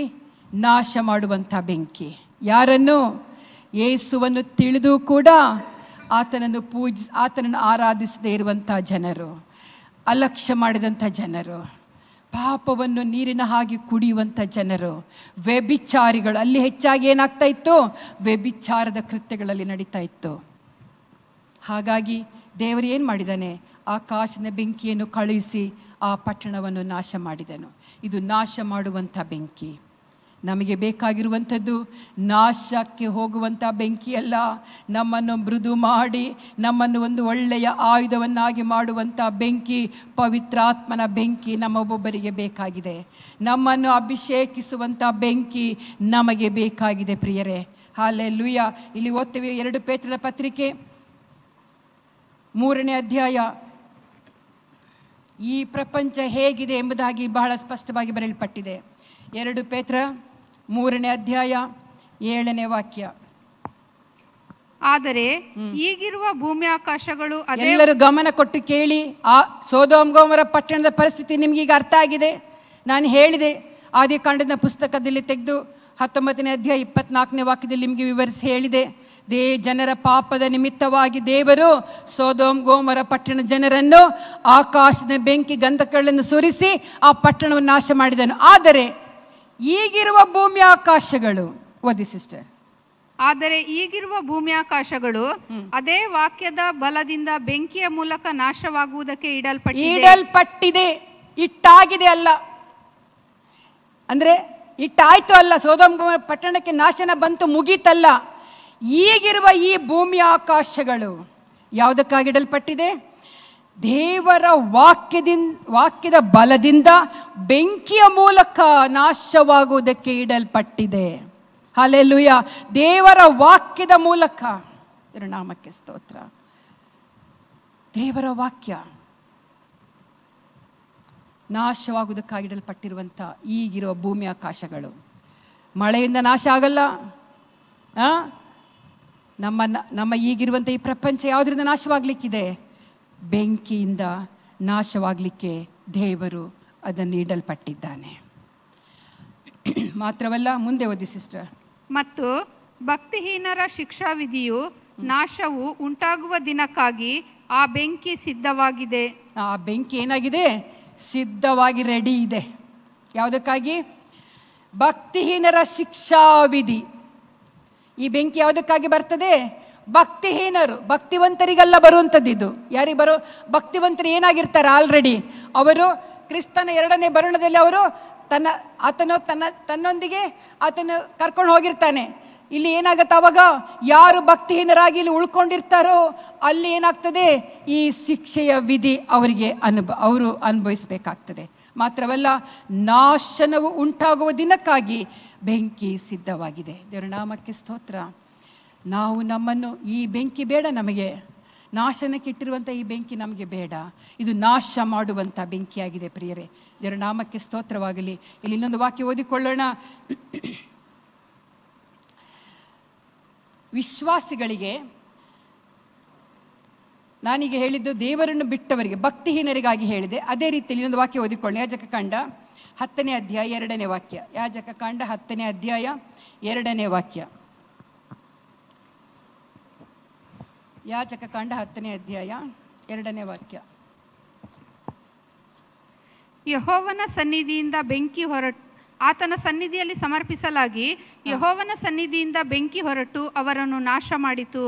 ನಾಶ ಮಾಡುವಂಥ ಬೆಂಕಿ. ಯಾರನ್ನು? ಯೇಸುವನ್ನು ತಿಳಿದು ಕೂಡ ಆತನನ್ನು ಆರಾಧಿಸದೇ ಇರುವಂಥ ಜನರು, ಅಲಕ್ಷ್ಯ ಮಾಡಿದಂಥ ಜನರು, ಪಾಪವನ್ನು ನೀರಿನ ಹಾಗೆ ಕುಡಿಯುವಂಥ ಜನರು, ವ್ಯಭಿಚಾರಿಗಳು. ಅಲ್ಲಿ ಹೆಚ್ಚಾಗಿ ಏನಾಗ್ತಾ ಇತ್ತು? ವ್ಯಭಿಚಾರದ ಕೃತ್ಯಗಳಲ್ಲಿ ನಡೀತಾ ಇತ್ತು. ಹಾಗಾಗಿ ದೇವರು ಏನು ಮಾಡಿದ್ದಾನೆ? ಆಕಾಶದ ಬೆಂಕಿಯನ್ನು ಕಳುಹಿಸಿ ಆ ಪಟ್ಟಣವನ್ನು ನಾಶ ಮಾಡಿದನು. ಇದು ನಾಶ ಮಾಡುವಂಥ ಬೆಂಕಿ. ನಮಗೆ ಬೇಕಾಗಿರುವಂಥದ್ದು ನಾಶಕ್ಕೆ ಹೋಗುವಂಥ ಬೆಂಕಿಯಲ್ಲ, ನಮ್ಮನ್ನು ಮೃದು ಮಾಡಿ ನಮ್ಮನ್ನು ಒಂದು ಒಳ್ಳೆಯ ಆಯುಧವನ್ನಾಗಿ ಮಾಡುವಂಥ ಬೆಂಕಿ, ಪವಿತ್ರಾತ್ಮನ ಬೆಂಕಿ ನಮ್ಮೊಬ್ಬೊಬ್ಬರಿಗೆ ಬೇಕಾಗಿದೆ. ನಮ್ಮನ್ನು ಅಭಿಷೇಕಿಸುವಂಥ ಬೆಂಕಿ ನಮಗೆ ಬೇಕಾಗಿದೆ ಪ್ರಿಯರೇ. ಹಲ್ಲೆಲೂಯಾ. ಇಲ್ಲಿ ಓದ್ತೇವೆ 2 ಪೇತ್ರನ ಪತ್ರಿಕೆ 3ನೇ ಅಧ್ಯಾಯ. ಈ ಪ್ರಪಂಚ ಹೇಗಿದೆ ಎಂಬುದಾಗಿ ಬಹಳ ಸ್ಪಷ್ಟವಾಗಿ ಬರೆಯಲ್ಪಟ್ಟಿದೆ. 2 ಪೇತ್ರ 3ನೇ ಅಧ್ಯಾಯ 7ನೇ ವಾಕ್ಯ. ಆದರೆ ಈಗಿರುವ ಭೂಮಿ ಆಕಾಶಗಳು, ಎಲ್ಲರೂ ಗಮನ ಕೊಟ್ಟು ಕೇಳಿ. ಆ ಸೊದೋಮ್ ಗೊಮೋರ ಪಟ್ಟಣದ ಪರಿಸ್ಥಿತಿ ನಿಮ್ಗೀಗ ಅರ್ಥ ಆಗಿದೆ. ನಾನು ಹೇಳಿದೆ, ಆದಿಕಾಂಡದ ಪುಸ್ತಕದಲ್ಲಿ ತೆಗೆದು 19ನೇ ಅಧ್ಯಾಯ 24ನೇ ವಾಕ್ಯದಲ್ಲಿ ನಿಮಗೆ ವಿವರಿಸಿ ಹೇಳಿದೆ. ಜನರ ಪಾಪದ ನಿಮಿತ್ತವಾಗಿ ದೇವರು ಸೊದೋಮ್ ಗೊಮೋರ ಪಟ್ಟಣ ಜನರನ್ನು ಆಕಾಶದ ಬೆಂಕಿ ಗಂಧಕಗಳನ್ನು ಸುರಿಸಿ ಆ ಪಟ್ಟಣವನ್ನು ನಾಶ ಮಾಡಿದನು. ಆದರೆ ಈಗಿರುವ ಭೂಮಿ ಆಕಾಶಗಳು, ಓದಿ ಸಿಸ್ಟರ್. ಆದರೆ ಈಗಿರುವ ಭೂಮಿ ಆಕಾಶಗಳು ಅದೇ ವಾಕ್ಯದ ಬಲದಿಂದ ಬೆಂಕಿಯ ಮೂಲಕ ನಾಶವಾಗುವುದಕ್ಕೆ ಇಡಲ್ಪಟ್ಟಿದೆ. ಇಟ್ಟಾಗಿದೆ ಅಲ್ಲ ಅಂದ್ರೆ ಇಟ್ಟಾಯ್ತು ಅಲ್ಲ. ಸೊದೋಮ್ ಗೊಮೋರ ಪಟ್ಟಣಕ್ಕೆ ನಾಶನ ಬಂತು, ಮುಗೀತಲ್ಲ. ಈಗಿರುವ ಈ ಭೂಮಿ ಆಕಾಶಗಳು ಯಾವುದಕ್ಕಾಗಿ ಇಡಲ್ಪಟ್ಟಿದೆ? ದೇವರ ವಾಕ್ಯದ ಬಲದಿಂದ ಬೆಂಕಿಯ ಮೂಲಕ ನಾಶವಾಗುವುದಕ್ಕೆ ಇಡಲ್ಪಟ್ಟಿದೆ. ಹಲ್ಲೆಲೂಯಾ. ದೇವರ ವಾಕ್ಯದ ಮೂಲಕ, ನಾಮಕ್ಕೆ ಸ್ತೋತ್ರ. ದೇವರ ವಾಕ್ಯ ನಾಶವಾಗುವುದಕ್ಕಾಗಿ ಇಡಲ್ಪಟ್ಟಿರುವಂಥ ಈಗಿರುವ ಭೂಮಿ ಆಕಾಶಗಳು. ಮಳೆಯಿಂದ ನಾಶ ಆಗಲ್ಲ. ನಮ್ಮ ಈಗಿರುವಂಥ ಈ ಪ್ರಪಂಚ ಯಾವುದರಿಂದ ನಾಶವಾಗಲಿಕ್ಕಿದೆ? ಬೆಂಕಿಯಿಂದ ನಾಶವಾಗಲಿಕ್ಕೆ ದೇವರು ಅದನ್ನು ಇಡಲ್ಪಟ್ಟಿದ್ದಾನೆ. ಮಾತ್ರವಲ್ಲ, ಮುಂದೆ ಓದಿ ಸಿಸ್ಟರ್. ಮತ್ತು ಭಕ್ತಿಹೀನರ ಶಿಕ್ಷಾವಿಧಿಯು ನಾಶವು ಉಂಟಾಗುವ ದಿನಕ್ಕಾಗಿ ಆ ಬೆಂಕಿ ಸಿದ್ಧವಾಗಿದೆ. ಆ ಬೆಂಕಿ ಏನಾಗಿದೆ? ಸಿದ್ಧವಾಗಿ ರೆಡಿ ಇದೆ. ಯಾವುದಕ್ಕಾಗಿ? ಭಕ್ತಿಹೀನರ ಶಿಕ್ಷಾವಿಧಿ. ಈ ಬೆಂಕಿ ಯಾವುದಕ್ಕಾಗಿ ಬರ್ತದೆ? ಭಕ್ತಿಹೀನರು, ಭಕ್ತಿವಂತರಿಗೆಲ್ಲ ಬರುವಂಥದ್ದು ಇದು. ಯಾರಿಗೆ ಬರೋ? ಭಕ್ತಿವಂತರು ಏನಾಗಿರ್ತಾರೆ ಆಲ್ರೆಡಿ. ಅವರು ಕ್ರಿಸ್ತನ 2ನೇ ಬರುಣದಲ್ಲಿ ಅವರು ತನ್ನೊಂದಿಗೆ ಆತನು ಕರ್ಕೊಂಡು ಹೋಗಿರ್ತಾನೆ. ಇಲ್ಲಿ ಏನಾಗತ್ತೆ? ಅವಾಗ ಯಾರು ಭಕ್ತಿಹೀನರಾಗಿ ಇಲ್ಲಿ ಉಳ್ಕೊಂಡಿರ್ತಾರೋ ಅಲ್ಲಿ ಏನಾಗ್ತದೆ? ಈ ಶಿಕ್ಷೆಯ ವಿಧಿ ಅವರಿಗೆ ಅವರು ಅನುಭವಿಸಬೇಕಾಗ್ತದೆ. ಮಾತ್ರವಲ್ಲ, ನಾಶನವು ಉಂಟಾಗುವ ದಿನಕ್ಕಾಗಿ ಬೆಂಕಿ ಸಿದ್ಧವಾಗಿದೆ. ದೇವರ ನಾಮಕ್ಕೆ ಸ್ತೋತ್ರ. ನಾವು ನಮ್ಮನ್ನು, ಈ ಬೆಂಕಿ ಬೇಡ ನಮಗೆ, ನಾಶನಕ್ಕೆ ಇಟ್ಟಿರುವಂಥ ಈ ಬೆಂಕಿ ನಮಗೆ ಬೇಡ. ಇದು ನಾಶ ಮಾಡುವಂಥ ಬೆಂಕಿಯಾಗಿದೆ ಪ್ರಿಯರೇ. ದೇವರ ನಾಮಕ್ಕೆ ಸ್ತೋತ್ರವಾಗಲಿ. ಇಲ್ಲಿ ಇನ್ನೊಂದು ವಾಕ್ಯ ಓದಿಕೊಳ್ಳೋಣ. ವಿಶ್ವಾಸಿಗಳಿಗೆ ನಾನೀಗ ಹೇಳಿದ್ದು ದೇವರನ್ನು ಬಿಟ್ಟವರಿಗೆ, ಭಕ್ತಿಹೀನರಿಗಾಗಿ ಹೇಳಿದೆ. ಅದೇ ರೀತಿಯಲ್ಲಿ ಇನ್ನೊಂದು ವಾಕ್ಯ ಓದಿಕೊಳ್ಳಿ. ಯಾಜಕಕಾಂಡ 10ನೇ ಅಧ್ಯಾಯ 2ನೇ ವಾಕ್ಯ. ಯಾಜಕಕಾಂಡ 10ನೇ ಅಧ್ಯಾಯ 2ನೇ ವಾಕ್ಯ. ಯಾಜಕಕಾಂಡ 10ನೇ ಅಧ್ಯಾಯ 2ನೇ ವಾಕ್ಯ. ಯೆಹೋವನ ಸನ್ನಿಧಿಯಿಂದ ಬೆಂಕಿ ಹೊರಟು, ಆತನ ಸನ್ನಿಧಿಯಲ್ಲಿ ಸಮರ್ಪಿಸಲಾಗಿ ಯೆಹೋವನ ಸನ್ನಿಧಿಯಿಂದ ಬೆಂಕಿ ಹೊರಟು ಅವರನ್ನು ನಾಶ ಮಾಡಿತು.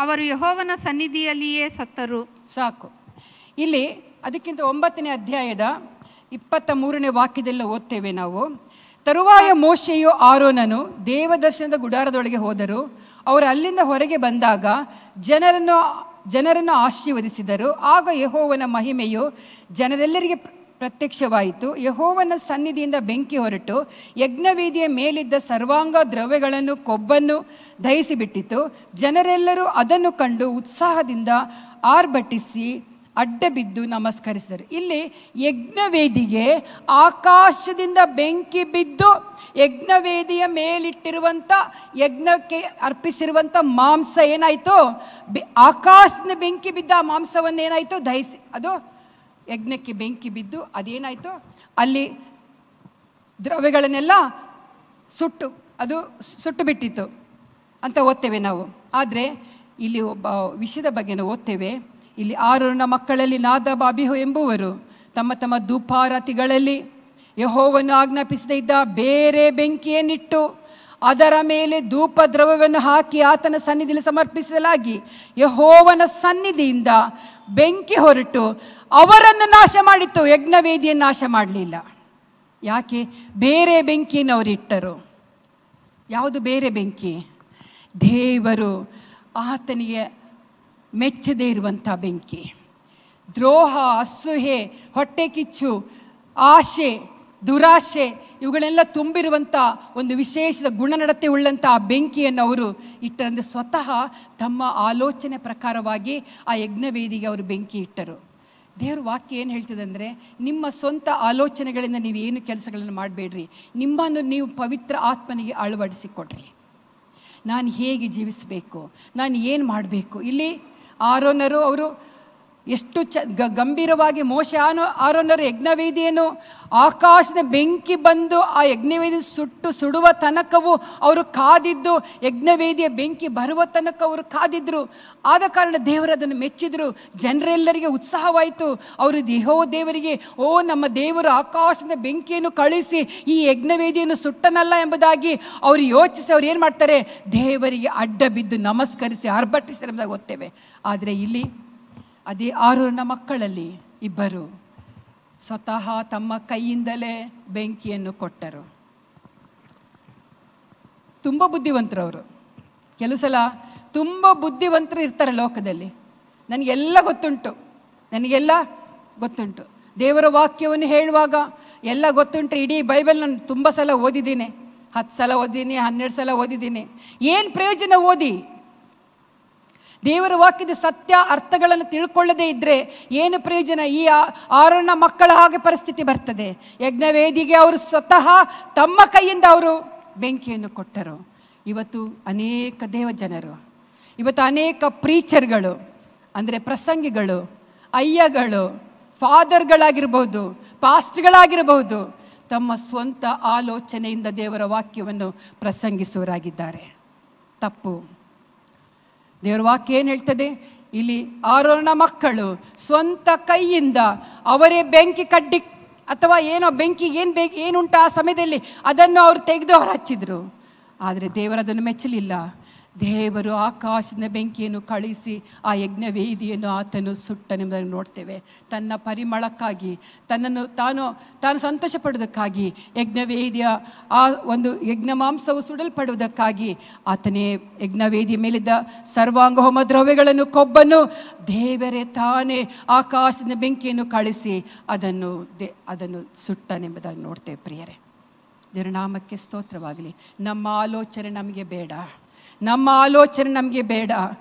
ಅವರು ಯೆಹೋವನ ಸನ್ನಿಧಿಯಲ್ಲಿಯೇ ಸತ್ತರು. ಸಾಕು. ಇಲ್ಲಿ ಅದಕ್ಕಿಂತ 9ನೇ ಅಧ್ಯಾಯದ 23ನೇ ವಾಕ್ಯದಲ್ಲ ಓದ್ತೇವೆ ನಾವು. ತರುವಾಯ ಮೋಶೆಯು ಆರೋನನು ದೇವದರ್ಶನದ ಗುಡಾರದೊಳಗೆ ಹೋದರು. ಅವರು ಅಲ್ಲಿಂದ ಹೊರಗೆ ಬಂದಾಗ ಜನರನ್ನು ಆಶೀರ್ವದಿಸಿದರು. ಆಗ ಯೆಹೋವನ ಮಹಿಮೆಯು ಜನರೆಲ್ಲರಿಗೆ ಪ್ರತ್ಯಕ್ಷವಾಯಿತು. ಯೆಹೋವನ ಸನ್ನಿಧಿಯಿಂದ ಬೆಂಕಿ ಹೊರಟು ಯಜ್ಞವೇದಿಯ ಮೇಲಿದ್ದ ಸರ್ವಾಂಗ ದ್ರವ್ಯಗಳನ್ನು, ಕೊಬ್ಬನ್ನು ದಹಿಸಿಬಿಟ್ಟಿತು. ಜನರೆಲ್ಲರೂ ಅದನ್ನು ಕಂಡು ಉತ್ಸಾಹದಿಂದ ಆರ್ಭಟಿಸಿ ಅಡ್ಡಬಿದ್ದು ನಮಸ್ಕರಿಸಿದರು. ಇಲ್ಲಿ ಯಜ್ಞವೇದಿಗೆ ಆಕಾಶದಿಂದ ಬೆಂಕಿ ಬಿದ್ದು ಯಜ್ಞವೇದಿಯ ಮೇಲಿಟ್ಟಿರುವಂಥ, ಯಜ್ಞಕ್ಕೆ ಅರ್ಪಿಸಿರುವಂಥ ಮಾಂಸ ಏನಾಯಿತು? ಆಕಾಶದಿಂದ ಬೆಂಕಿ ಬಿದ್ದ ಆ ಮಾಂಸವನ್ನು ಏನಾಯಿತು? ದಹಿಸಿ, ಅದು ಯಜ್ಞಕ್ಕೆ ಬೆಂಕಿ ಬಿದ್ದು ಅದೇನಾಯಿತು? ಅಲ್ಲಿ ದ್ರವ್ಯಗಳನ್ನೆಲ್ಲ ಸುಟ್ಟು ಬಿಟ್ಟಿತ್ತು ಅಂತ ಓದ್ತೇವೆ ನಾವು. ಆದರೆ ಇಲ್ಲಿ ಒಬ್ಬ ವಿಷಯದ ಬಗ್ಗೆ ನಾವು ಓದ್ತೇವೆ. ಇಲ್ಲಿ ಆರೋನ ಮಕ್ಕಳಲ್ಲಿ ನಾದಾಬ್, ಅಬಿಹು ಎಂಬುವರು ತಮ್ಮ ತಮ್ಮ ಧೂಪಾರತಿಗಳಲ್ಲಿ ಯೆಹೋವನು ಆಜ್ಞಾಪಿಸದೇ ಇದ್ದ ಬೇರೆ ಬೆಂಕಿಯನ್ನಿಟ್ಟು ಅದರ ಮೇಲೆ ಧೂಪ ದ್ರವ್ಯವನ್ನು ಹಾಕಿ ಆತನ ಸನ್ನಿಧಿಯಲ್ಲಿ ಸಮರ್ಪಿಸಲಾಗಿ ಯೆಹೋವನ ಸನ್ನಿಧಿಯಿಂದ ಬೆಂಕಿ ಹೊರಟು ಅವರನ್ನು ನಾಶ ಮಾಡಿತ್ತು, ಯಜ್ಞವೇದಿಯನ್ನು ನಾಶ ಮಾಡಲಿಲ್ಲ. ಯಾಕೆ? ಬೇರೆ ಬೆಂಕಿಯನ್ನು ಅವರು ಇಟ್ಟರು. ಯಾವುದು ಬೇರೆ ಬೆಂಕಿ? ದೇವರು ಆತನಿಗೆ ಮೆಚ್ಚದೇ ಇರುವಂಥ ಬೆಂಕಿ. ದ್ರೋಹ, ಅಸೂಯೆ, ಹೊಟ್ಟೆ ಕಿಚ್ಚು, ಆಶೆ, ದುರಾಶೆ ಇವುಗಳೆಲ್ಲ ತುಂಬಿರುವಂಥ ಒಂದು ವಿಶೇಷದ ಗುಣನಡತೆ ಉಳ್ಳಂಥ ಆ ಬೆಂಕಿಯನ್ನು ಅವರು ಇಟ್ಟರಂದರೆ ಸ್ವತಃ ತಮ್ಮ ಆಲೋಚನೆ ಪ್ರಕಾರವಾಗಿ ಆ ಯಜ್ಞವೇದಿಗೆ ಅವರು ಬೆಂಕಿ ಇಟ್ಟರು. ದೇವ್ರ ವಾಕ್ಯ ಏನು ಹೇಳ್ತದೆ ಅಂದರೆ, ನಿಮ್ಮ ಸ್ವಂತ ಆಲೋಚನೆಗಳಿಂದ ನೀವು ಏನು ಕೆಲಸಗಳನ್ನು ಮಾಡಬೇಡ್ರಿ, ನಿಮ್ಮನ್ನು ನೀವು ಪವಿತ್ರ ಆತ್ಮನಿಗೆ ಅಳವಡಿಸಿಕೊಡ್ರಿ. ನಾನು ಹೇಗೆ ಜೀವಿಸಬೇಕು, ನಾನು ಏನು ಮಾಡಬೇಕು. ಇಲ್ಲಿ ಆರೋನರು ಅವರು ಎಷ್ಟು ಗಂಭೀರವಾಗಿ ಆರೋನರು ಯಜ್ಞವೇದಿಯನ್ನು ಆಕಾಶದ ಬೆಂಕಿ ಬಂದು ಆ ಯಜ್ಞವೇದಿ ಸುಡುವ ತನಕವೂ ಅವರು ಕಾದಿದ್ದು, ಯಜ್ಞವೇದಿಯ ಬೆಂಕಿ ಬರುವ ತನಕ ಅವರು ಕಾದಿದ್ರು. ಆದ ಕಾರಣ ದೇವರು ಅದನ್ನು ಮೆಚ್ಚಿದ್ರು. ಜನರೆಲ್ಲರಿಗೆ ಉತ್ಸಾಹವಾಯಿತು. ಅವರು ದೇವರಿಗೆ, ನಮ್ಮ ದೇವರು ಆಕಾಶದ ಬೆಂಕಿಯನ್ನು ಕಳಿಸಿ ಈ ಯಜ್ಞವೇದಿಯನ್ನು ಸುಟ್ಟನಲ್ಲ ಎಂಬುದಾಗಿ ಅವರು ಯೋಚಿಸಿ ಅವ್ರು ಏನು ಮಾಡ್ತಾರೆ, ದೇವರಿಗೆ ಅಡ್ಡ ಬಿದ್ದು ನಮಸ್ಕರಿಸಿ ಆರ್ಭಟಿಸಿ ಎಂಬುದಾಗಿ ಓದ್ತೇವೆ. ಆದರೆ ಇಲ್ಲಿ ಅದೇ ಆರೋನ ಮಕ್ಕಳಲ್ಲಿ ಇಬ್ಬರು ಸ್ವತಃ ತಮ್ಮ ಕೈಯಿಂದಲೇ ಬೆಂಕಿಯನ್ನು ಕೊಟ್ಟರು. ತುಂಬ ಬುದ್ಧಿವಂತರು ಅವರು. ಕೆಲವು ಸಲ ತುಂಬ ಬುದ್ಧಿವಂತರು ಇರ್ತಾರೆ ಲೋಕದಲ್ಲಿ. ನನಗೆಲ್ಲ ಗೊತ್ತುಂಟು. ದೇವರ ವಾಕ್ಯವನ್ನು ಹೇಳುವಾಗ ಎಲ್ಲ ಗೊತ್ತುಂಟು. ಇಡೀ ಬೈಬಲ್ ನಾನು ತುಂಬ ಸಲ ಓದಿದ್ದೀನಿ, 10 ಸಲ ಓದಿದ್ದೀನಿ, 12 ಸಲ ಓದಿದ್ದೀನಿ. ಏನು ಪ್ರಯೋಜನ ಓದಿ? ದೇವರ ವಾಕ್ಯದ ಸತ್ಯ ಅರ್ಥಗಳನ್ನು ತಿಳ್ಕೊಳ್ಳದೇ ಇದ್ದರೆ ಏನು ಪ್ರಯೋಜನ? ಈ ಆರೋನ ಮಕ್ಕಳ ಹಾಗೆ ಪರಿಸ್ಥಿತಿ ಬರ್ತದೆ. ಯಜ್ಞವೇದಿಗೆ ಅವರು ಸ್ವತಃ ತಮ್ಮ ಕೈಯಿಂದ ಅವರು ಬೆಂಕಿಯನ್ನು ಕೊಟ್ಟರು. ಇವತ್ತು ಅನೇಕ ದೇವಜನರು, ಇವತ್ತು ಅನೇಕ ಪ್ರೀಚರ್ಗಳು ಅಂದರೆ ಪ್ರಸಂಗಿಗಳು, ಅಯ್ಯಗಳು, ಫಾದರ್ಗಳಾಗಿರ್ಬೋದು, ಪಾಸ್ಟ್ಗಳಾಗಿರಬಹುದು, ತಮ್ಮ ಸ್ವಂತ ಆಲೋಚನೆಯಿಂದ ದೇವರ ವಾಕ್ಯವನ್ನು ಪ್ರಸಂಗಿಸುವರಾಗಿದ್ದಾರೆ. ತಪ್ಪು. ದೇವರ ವಾಕ್ಯ ಏನು ಹೇಳ್ತದೆ? ಇಲ್ಲಿ ಆರೋನ ಮಕ್ಕಳು ಸ್ವಂತ ಕೈಯಿಂದ ಅವರೇ ಬೆಂಕಿ ಕಡ್ಡಿ ಅಥವಾ ಏನೋ ಬೆಂಕಿ ಏನುಂಟು ಆ ಸಮಯದಲ್ಲಿ ಅದನ್ನು ಅವರು ತೆಗೆದು ಅವರು ಹಚ್ಚಿದ್ರು. ಆದರೆ ದೇವರು ಅದನ್ನು ಮೆಚ್ಚಲಿಲ್ಲ. ದೇವರು ಆಕಾಶದ ಬೆಂಕಿಯನ್ನು ಕಳಿಸಿ ಆ ಯಜ್ಞವೇದಿಯನ್ನು ಆತನು ಸುಟ್ಟನೆಂಬುದನ್ನು ನೋಡ್ತೇವೆ. ತನ್ನ ಪರಿಮಳಕ್ಕಾಗಿ, ತಾನು ಸಂತೋಷ ಪಡುವುದಕ್ಕಾಗಿ, ಯಜ್ಞವೇದಿಯ ಆ ಒಂದು ಯಜ್ಞ ಮಾಂಸವು ಸುಡಲ್ಪಡುವುದಕ್ಕಾಗಿ ಆತನೇ ಯಜ್ಞವೇದಿಯ ಮೇಲಿದ್ದ ಸರ್ವಾಂಗ ಹೋಮ ದ್ರವ್ಯಗಳನ್ನು ಕೊಬ್ಬನ್ನು ದೇವರೇ ತಾನೇ ಆಕಾಶದ ಬೆಂಕಿಯನ್ನು ಕಳಿಸಿ ಅದನ್ನು ಸುಟ್ಟನೆಂಬುದಾಗಿ ನೋಡ್ತೇವೆ. ಪ್ರಿಯರೇ, ದೇವರ ನಾಮಕ್ಕೆ ಸ್ತೋತ್ರವಾಗಲಿ. ನಮ್ಮ ಆಲೋಚನೆ ನಮಗೆ ಬೇಡ.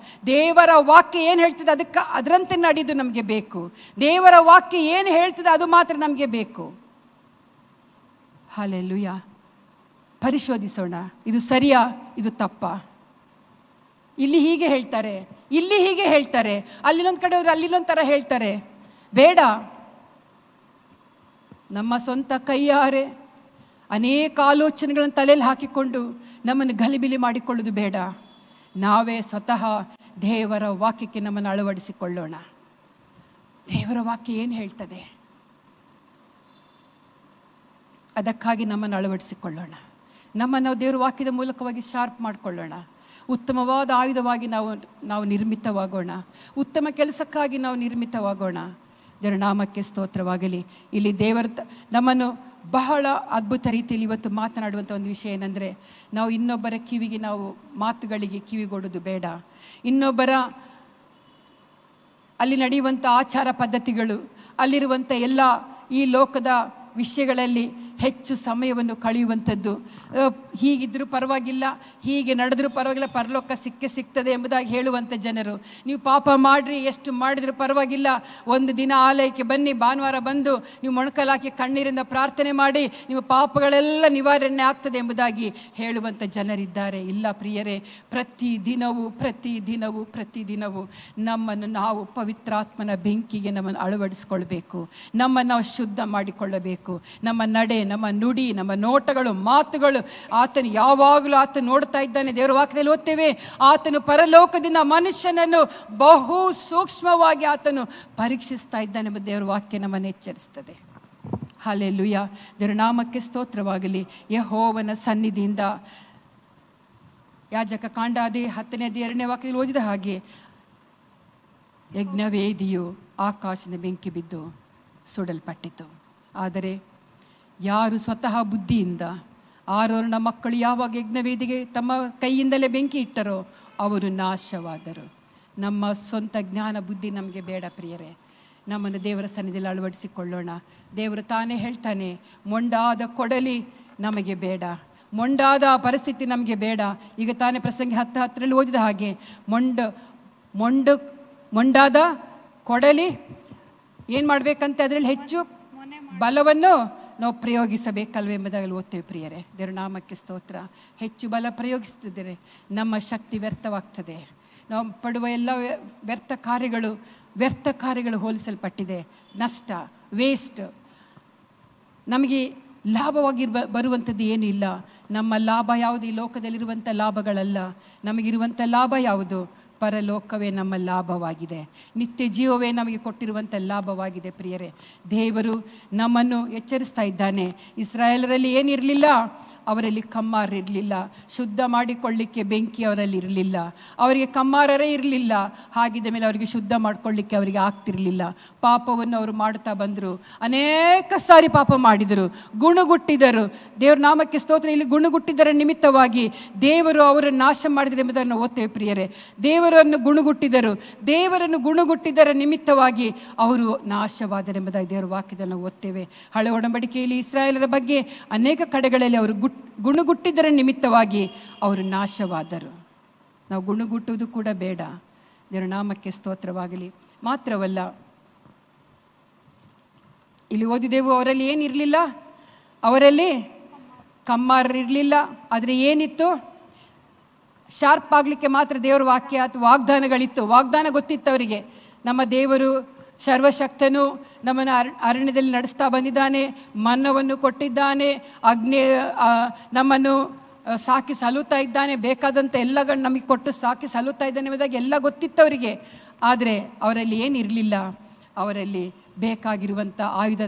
ದೇವರ ವಾಕ್ಯ ಏನು ಹೇಳ್ತದೆ ಅದರಂತೆ ನಡೆದು ನಮಗೆ ಬೇಕು. ದೇವರ ವಾಕ್ಯ ಏನು ಹೇಳ್ತದೆ ಅದು ಮಾತ್ರ ನಮಗೆ ಬೇಕು. ಹಲ್ಲೆಲೂಯಾ. ಪರಿಶೋಧಿಸೋಣ, ಇದು ಸರಿಯಾ, ಇದು ತಪ್ಪಾ? ಇಲ್ಲಿ ಹೀಗೆ ಹೇಳ್ತಾರೆ, ಅಲ್ಲಿನೊಂದು ಕಡೆ ಹೋದ್ರೆ ಅಲ್ಲಿನೊಂದು ಥರ ಹೇಳ್ತಾರೆ. ಬೇಡ. ನಮ್ಮ ಸ್ವಂತ ಕೈಯಾರೆ ಅನೇಕ ಆಲೋಚನೆಗಳನ್ನು ತಲೆಯಲ್ಲಿ ಹಾಕಿಕೊಂಡು ನಮ್ಮನ್ನು ಗಲಿಬಿಲಿ ಮಾಡಿಕೊಳ್ಳೋದು ಬೇಡ. ನಾವೇ ಸ್ವತಃ ದೇವರ ವಾಕ್ಯಕ್ಕೆ ನಮ್ಮನ್ನು ಅಳವಡಿಸಿಕೊಳ್ಳೋಣ. ದೇವರ ವಾಕ್ಯ ಏನು ಹೇಳ್ತದೆ ಅದಕ್ಕಾಗಿ ನಮ್ಮನ್ನು ಅಳವಡಿಸಿಕೊಳ್ಳೋಣ. ನಮ್ಮನ್ನು ದೇವರ ವಾಕ್ಯದ ಮೂಲಕವಾಗಿ ಶಾರ್ಪ್ ಮಾಡಿಕೊಳ್ಳೋಣ. ಉತ್ತಮವಾದ ಆಯುಧವಾಗಿ ನಾವು ನಿರ್ಮಿತವಾಗೋಣ. ಉತ್ತಮ ಕೆಲಸಕ್ಕಾಗಿ ನಾವು ನಿರ್ಮಿತವಾಗೋಣ. ದೇವರ ನಾಮಕ್ಕೆ ಸ್ತೋತ್ರವಾಗಲಿ. ಇಲ್ಲಿ ದೇವರ ನಮ್ಮನ್ನು ಬಹಳ ಅದ್ಭುತ ರೀತಿಯಲ್ಲಿ ಇವತ್ತು ಮಾತನಾಡುವಂಥ ಒಂದು ವಿಷಯ ಏನಂದರೆ, ನಾವು ಇನ್ನೊಬ್ಬರ ಮಾತುಗಳಿಗೆ ಕಿವಿಗೊಡೋದು ಬೇಡ. ಇನ್ನೊಬ್ಬರ ಅಲ್ಲಿ ನಡೆಯುವಂಥ ಆಚಾರ ಪದ್ಧತಿಗಳು, ಅಲ್ಲಿರುವಂಥ ಎಲ್ಲ ಈ ಲೋಕದ ವಿಷಯಗಳಲ್ಲಿ ಹೆಚ್ಚು ಸಮಯವನ್ನು ಕಳೆಯುವಂಥದ್ದು. ಹೀಗಿದ್ದರೂ ಪರವಾಗಿಲ್ಲ, ಹೀಗೆ ನಡೆದರೂ ಪರವಾಗಿಲ್ಲ, ಪರಲೋಕ ಸಿಗ್ತದೆ ಎಂಬುದಾಗಿ ಹೇಳುವಂಥ ಜನರು. ನೀವು ಪಾಪ ಮಾಡಿರಿ, ಎಷ್ಟು ಮಾಡಿದರೂ ಪರವಾಗಿಲ್ಲ, ಒಂದು ದಿನ ಆಲಯಕ್ಕೆ ಬನ್ನಿ, ಭಾನುವಾರ ಬಂದು ನೀವು ಮೊಣಕಲಾಕಿ ಕಣ್ಣೀರಿಂದ ಪ್ರಾರ್ಥನೆ ಮಾಡಿ ನಿಮ್ಮ ಪಾಪಗಳೆಲ್ಲ ನಿವಾರಣೆ ಆಗ್ತದೆ ಎಂಬುದಾಗಿ ಹೇಳುವಂಥ ಜನರಿದ್ದಾರೆ. ಇಲ್ಲ ಪ್ರಿಯರೇ, ಪ್ರತಿದಿನವೂ ನಮ್ಮನ್ನು ನಾವು ಪವಿತ್ರಾತ್ಮನ ಬೆಂಕಿಗೆ ನಮ್ಮನ್ನು ಅಳವಡಿಸಿಕೊಳ್ಬೇಕು. ನಮ್ಮನ್ನು ನಾವು ಶುದ್ಧ ಮಾಡಿಕೊಳ್ಳಬೇಕು. ನಮ್ಮ ನಡೆ, ನಮ್ಮ ನುಡಿ, ನಮ್ಮ ನೋಟಗಳು, ಮಾತುಗಳು, ಆತನು ಯಾವಾಗಲೂ ಆತನು ನೋಡ್ತಾ ಇದ್ದಾನೆ. ದೇವರ ವಾಕ್ಯದಲ್ಲಿ ಓದ್ತೇವೆ, ಆತನು ಪರಲೋಕದಿಂದ ಮನುಷ್ಯನನ್ನು ಬಹು ಸೂಕ್ಷ್ಮವಾಗಿ ಆತನು ಪರೀಕ್ಷಿಸ್ತಾ ಇದ್ದಾನೆ ಎಂಬ ದೇವರ ವಾಕ್ಯ ನಮ್ಮನ್ನು ಎಚ್ಚರಿಸ್ತದೆ. ಹಲ್ಲೆಲೂಯಾ, ದೇವರ ನಾಮಕ್ಕೆ ಸ್ತೋತ್ರವಾಗಲಿ. ಯೆಹೋವನ ಸನ್ನಿಧಿಯಿಂದ ಯಾಜಕ ಕಾಂಡ 10ನೇ 2ನೇ ವಾಕ್ಯದಲ್ಲಿ ಓದಿದ ಹಾಗೆ ಯಜ್ಞವೇದಿಯು ಆಕಾಶದ ಬೆಂಕಿ ಬಿದ್ದು ಸುಡಲ್ಪಟ್ಟಿತು. ಆದರೆ ಯಾರು ಸ್ವತಃ ಬುದ್ಧಿಯಿಂದ ಆರೋರಣ ಮಕ್ಕಳು ಯಾವಾಗ ಯಜ್ಞವೇದಿಗೆ ತಮ್ಮ ಕೈಯಿಂದಲೇ ಬೆಂಕಿ ಇಟ್ಟರೋ ಅವರು ನಾಶವಾದರು. ನಮ್ಮ ಸ್ವಂತ ಜ್ಞಾನ ಬುದ್ಧಿ ನಮಗೆ ಬೇಡ ಪ್ರಿಯರೇ. ನಮ್ಮನ್ನು ದೇವರ ಸನ್ನಿಧಿಯಲ್ಲಿ ಅಳವಡಿಸಿಕೊಳ್ಳೋಣ. ದೇವರು ತಾನೇ ಹೇಳ್ತಾನೆ, ಮೊಂಡಾದ ಕೊಡಲಿ ನಮಗೆ ಬೇಡ, ಮೊಂಡಾದ ಪರಿಸ್ಥಿತಿ ನಮಗೆ ಬೇಡ. ಈಗ ತಾನೇ ಪ್ರಸಂಗಿ 10:10 ಓದಿದ ಹಾಗೆ ಮೊಂಡಾದ ಕೊಡಲಿ ಏನು ಮಾಡಬೇಕಂತ ಅದರಲ್ಲಿ ಹೆಚ್ಚು ಬಲವನ್ನು ನಾವು ಪ್ರಯೋಗಿಸಬೇಕಲ್ವ ಎಂಬುದಾಗಲಿ ಓದ್ತೇವೆ ಪ್ರಿಯರೇ. ದೇವರ ನಾಮಕ್ಕೆ ಸ್ತೋತ್ರ. ಹೆಚ್ಚು ಬಲ ಪ್ರಯೋಗಿಸ್ತಿದ್ದರೆ ನಮ್ಮ ಶಕ್ತಿ ವ್ಯರ್ಥವಾಗ್ತದೆ. ನಾವು ಪಡುವ ಎಲ್ಲ ವ್ಯರ್ಥ ಕಾರ್ಯಗಳು ಹೋಲಿಸಲ್ಪಟ್ಟಿದೆ. ನಷ್ಟ, ವೇಸ್ಟ್. ನಮಗೆ ಲಾಭವಾಗಿ ಬರುವಂಥದ್ದು ಏನೂ ಇಲ್ಲ. ನಮ್ಮ ಲಾಭ ಯಾವುದು ಈ ಲೋಕದಲ್ಲಿರುವಂಥ ಲಾಭಗಳಲ್ಲ. ನಮಗಿರುವಂಥ ಲಾಭ ಯಾವುದು? ಪರಲೋಕವೇ ನಮ್ಮ ಲಾಭವಾಗಿದೆ. ನಿತ್ಯ ಜೀವವೇ ನಮಗೆ ಕೊಟ್ಟಿರುವಂಥ ಲಾಭವಾಗಿದೆ ಪ್ರಿಯರೇ. ದೇವರು ನಮ್ಮನ್ನು ಎಚ್ಚರಿಸ್ತಾ ಇದ್ದಾನೆ. ಇಸ್ರಾಯೇಲರಲ್ಲಿ ಏನಿರಲಿಲ್ಲ? ಅವರಲ್ಲಿ ಕಮ್ಮಾರಿರಲಿಲ್ಲ. ಶುದ್ಧ ಮಾಡಿಕೊಳ್ಳಿಕ್ಕೆ ಬೆಂಕಿ ಅವರಲ್ಲಿ ಇರಲಿಲ್ಲ. ಅವರಿಗೆ ಕಮ್ಮಾರರೇ ಇರಲಿಲ್ಲ. ಹಾಗಿದ್ದ ಮೇಲೆ ಅವರಿಗೆ ಶುದ್ಧ ಮಾಡಿಕೊಳ್ಳಿಕ್ಕೆ ಅವರಿಗೆ ಆಗ್ತಿರಲಿಲ್ಲ. ಪಾಪವನ್ನು ಅವರು ಮಾಡ್ತಾ ಬಂದರು. ಅನೇಕ ಸಾರಿ ಪಾಪ ಮಾಡಿದರು, ಗುಣಗುಟ್ಟಿದರು. ದೇವ್ರ ನಾಮಕ್ಕೆ ಸ್ತೋತ್ರ. ಇಲ್ಲಿ ಗುಣಗುಟ್ಟಿದ್ದರ ನಿಮಿತ್ತವಾಗಿ ದೇವರು ಅವರನ್ನು ನಾಶ ಮಾಡಿದರು ಎಂಬುದನ್ನು ಓದ್ತೇವೆ ಪ್ರಿಯರೇ. ದೇವರನ್ನು ಗುಣಗುಟ್ಟಿದ್ದರ ನಿಮಿತ್ತವಾಗಿ ಅವರು ನಾಶವಾದರೆಂಬುದಾಗಿ ದೇವರ ವಾಕ್ಯದಲ್ಲಿ ಓದ್ತೇವೆ. ಹಳೆ ಒಡಂಬಡಿಕೆಯಲ್ಲಿ ಇಸ್ರಾಯೇಲರ ಬಗ್ಗೆ ಅನೇಕ ಕಡೆಗಳಲ್ಲಿ ಅವರು ಗುಣಗುಟ್ಟಿದ್ದರ ನಿಮಿತ್ತವಾಗಿ ಅವರು ನಾಶವಾದರು. ನಾವು ಗುಣಗುಟ್ಟುವುದು ಕೂಡ ಬೇಡ. ದೇವರ ನಾಮಕ್ಕೆ ಸ್ತೋತ್ರವಾಗಲಿ. ಮಾತ್ರವಲ್ಲ, ಇಲ್ಲಿ ಓದಿದೆವು, ಅವರಲ್ಲಿ ಏನಿರಲಿಲ್ಲ? ಅವರಲ್ಲಿ ಕಮ್ಮಾರರಿರಲಿಲ್ಲ. ಆದರೆ ಏನಿತ್ತು? ಶಾರ್ಪ್ ಆಗಲಿಕ್ಕೆ ಮಾತ್ರ ದೇವರ ವಾಕ್ಯ ಅಥವಾ ವಾಗ್ದಾನಗಳಿತ್ತು. ವಾಗ್ದಾನ ಗೊತ್ತಿತ್ತು ಅವರಿಗೆ. ನಮ್ಮ ದೇವರು ಸರ್ವಶಕ್ತನು, ನಮ್ಮನ್ನು ಅರಣ್ಯದಲ್ಲಿ ನಡೆಸ್ತಾ ಬಂದಿದ್ದಾನೆ, ಮನ್ನವನ್ನು ಕೊಟ್ಟಿದ್ದಾನೆ, ನಮ್ಮನ್ನು ಸಾಕಿ ಸಲುತ್ತಾ ಇದ್ದಾನೆ, ಬೇಕಾದಂಥ ಎಲ್ಲಗಳನ್ನು ನಮಗೆ ಕೊಟ್ಟು ಸಾಕಿ ಸಲುತ್ತಾ ಇದ್ದಾನೆ ಎಂಬುದಾಗಿ ಎಲ್ಲ ಗೊತ್ತಿತ್ತು ಅವರಿಗೆ. ಆದರೆ ಅವರಲ್ಲಿ ಏನಿರಲಿಲ್ಲ? ಅವರಲ್ಲಿ ಬೇಕಾಗಿರುವಂಥ ಆಯುಧ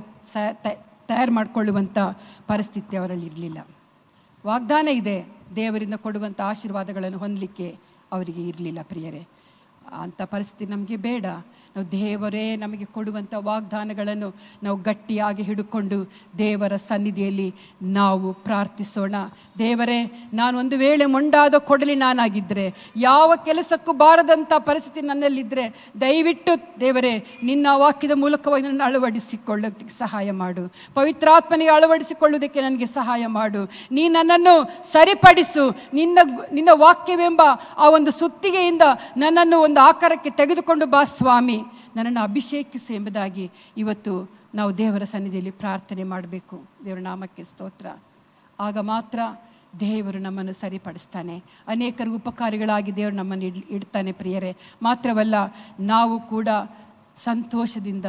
ತಯಾರು ಮಾಡಿಕೊಳ್ಳುವಂಥ ಪರಿಸ್ಥಿತಿ ಅವರಲ್ಲಿ ಇರಲಿಲ್ಲ. ವಾಗ್ದಾನ ಇದೆ, ದೇವರಿಂದ ಕೊಡುವಂಥ ಆಶೀರ್ವಾದಗಳನ್ನು ಹೊಂದಲಿಕ್ಕೆ ಅವರಿಗೆ ಇರಲಿಲ್ಲ ಪ್ರಿಯರೇ. ಅಂಥ ಪರಿಸ್ಥಿತಿ ನಮಗೆ ಬೇಡ. ನಾವು ದೇವರೇ ನಮಗೆ ಕೊಡುವಂಥ ವಾಗ್ದಾನಗಳನ್ನು ನಾವು ಗಟ್ಟಿಯಾಗಿ ಹಿಡ್ಕೊಂಡು ದೇವರ ಸನ್ನಿಧಿಯಲ್ಲಿ ನಾವು ಪ್ರಾರ್ಥಿಸೋಣ. ದೇವರೇ, ನಾನು ಒಂದು ವೇಳೆ ಮೊಂಡಾದ ಕೊಡಲಿ ನಾನಾಗಿದ್ದರೆ, ಯಾವ ಕೆಲಸಕ್ಕೂ ಬಾರದಂಥ ಪರಿಸ್ಥಿತಿ ನನ್ನಲ್ಲಿದ್ದರೆ, ದಯವಿಟ್ಟು ದೇವರೇ ನಿನ್ನ ವಾಕ್ಯದ ಮೂಲಕವಾಗಿ ನನ್ನ ಅಳವಡಿಸಿಕೊಳ್ಳೋದಕ್ಕೆ ಸಹಾಯ ಮಾಡು. ಪವಿತ್ರಾತ್ಮನಿಗೆ ಅಳವಡಿಸಿಕೊಳ್ಳುವುದಕ್ಕೆ ನನಗೆ ಸಹಾಯ ಮಾಡು. ನೀ ನನ್ನನ್ನು ಸರಿಪಡಿಸು. ನಿನ್ನ ವಾಕ್ಯವೆಂಬ ಆ ಒಂದು ಸುತ್ತಿಗೆಯಿಂದ ನನ್ನನ್ನು ಒಂದು ಆಕಾರಕ್ಕೆ ತೆಗೆದುಕೊಂಡು ಬಾ ಸ್ವಾಮಿ, ನನ್ನನ್ನು ಅಭಿಷೇಕಿಸು ಎಂಬುದಾಗಿ ಇವತ್ತು ನಾವು ದೇವರ ಸನ್ನಿಧಿಯಲ್ಲಿ ಪ್ರಾರ್ಥನೆ ಮಾಡಬೇಕು. ದೇವರ ನಾಮಕ್ಕೆ ಸ್ತೋತ್ರ. ಆಗ ಮಾತ್ರ ದೇವರು ನಮ್ಮನ್ನು ಸರಿಪಡಿಸ್ತಾನೆ. ಅನೇಕರಿಗೆ ಉಪಕಾರಿಗಳಾಗಿ ದೇವರು ನಮ್ಮನ್ನು ಇಡ್ತಾನೆ ಪ್ರಿಯರೇ. ಮಾತ್ರವಲ್ಲ, ನಾವು ಕೂಡ ಸಂತೋಷದಿಂದ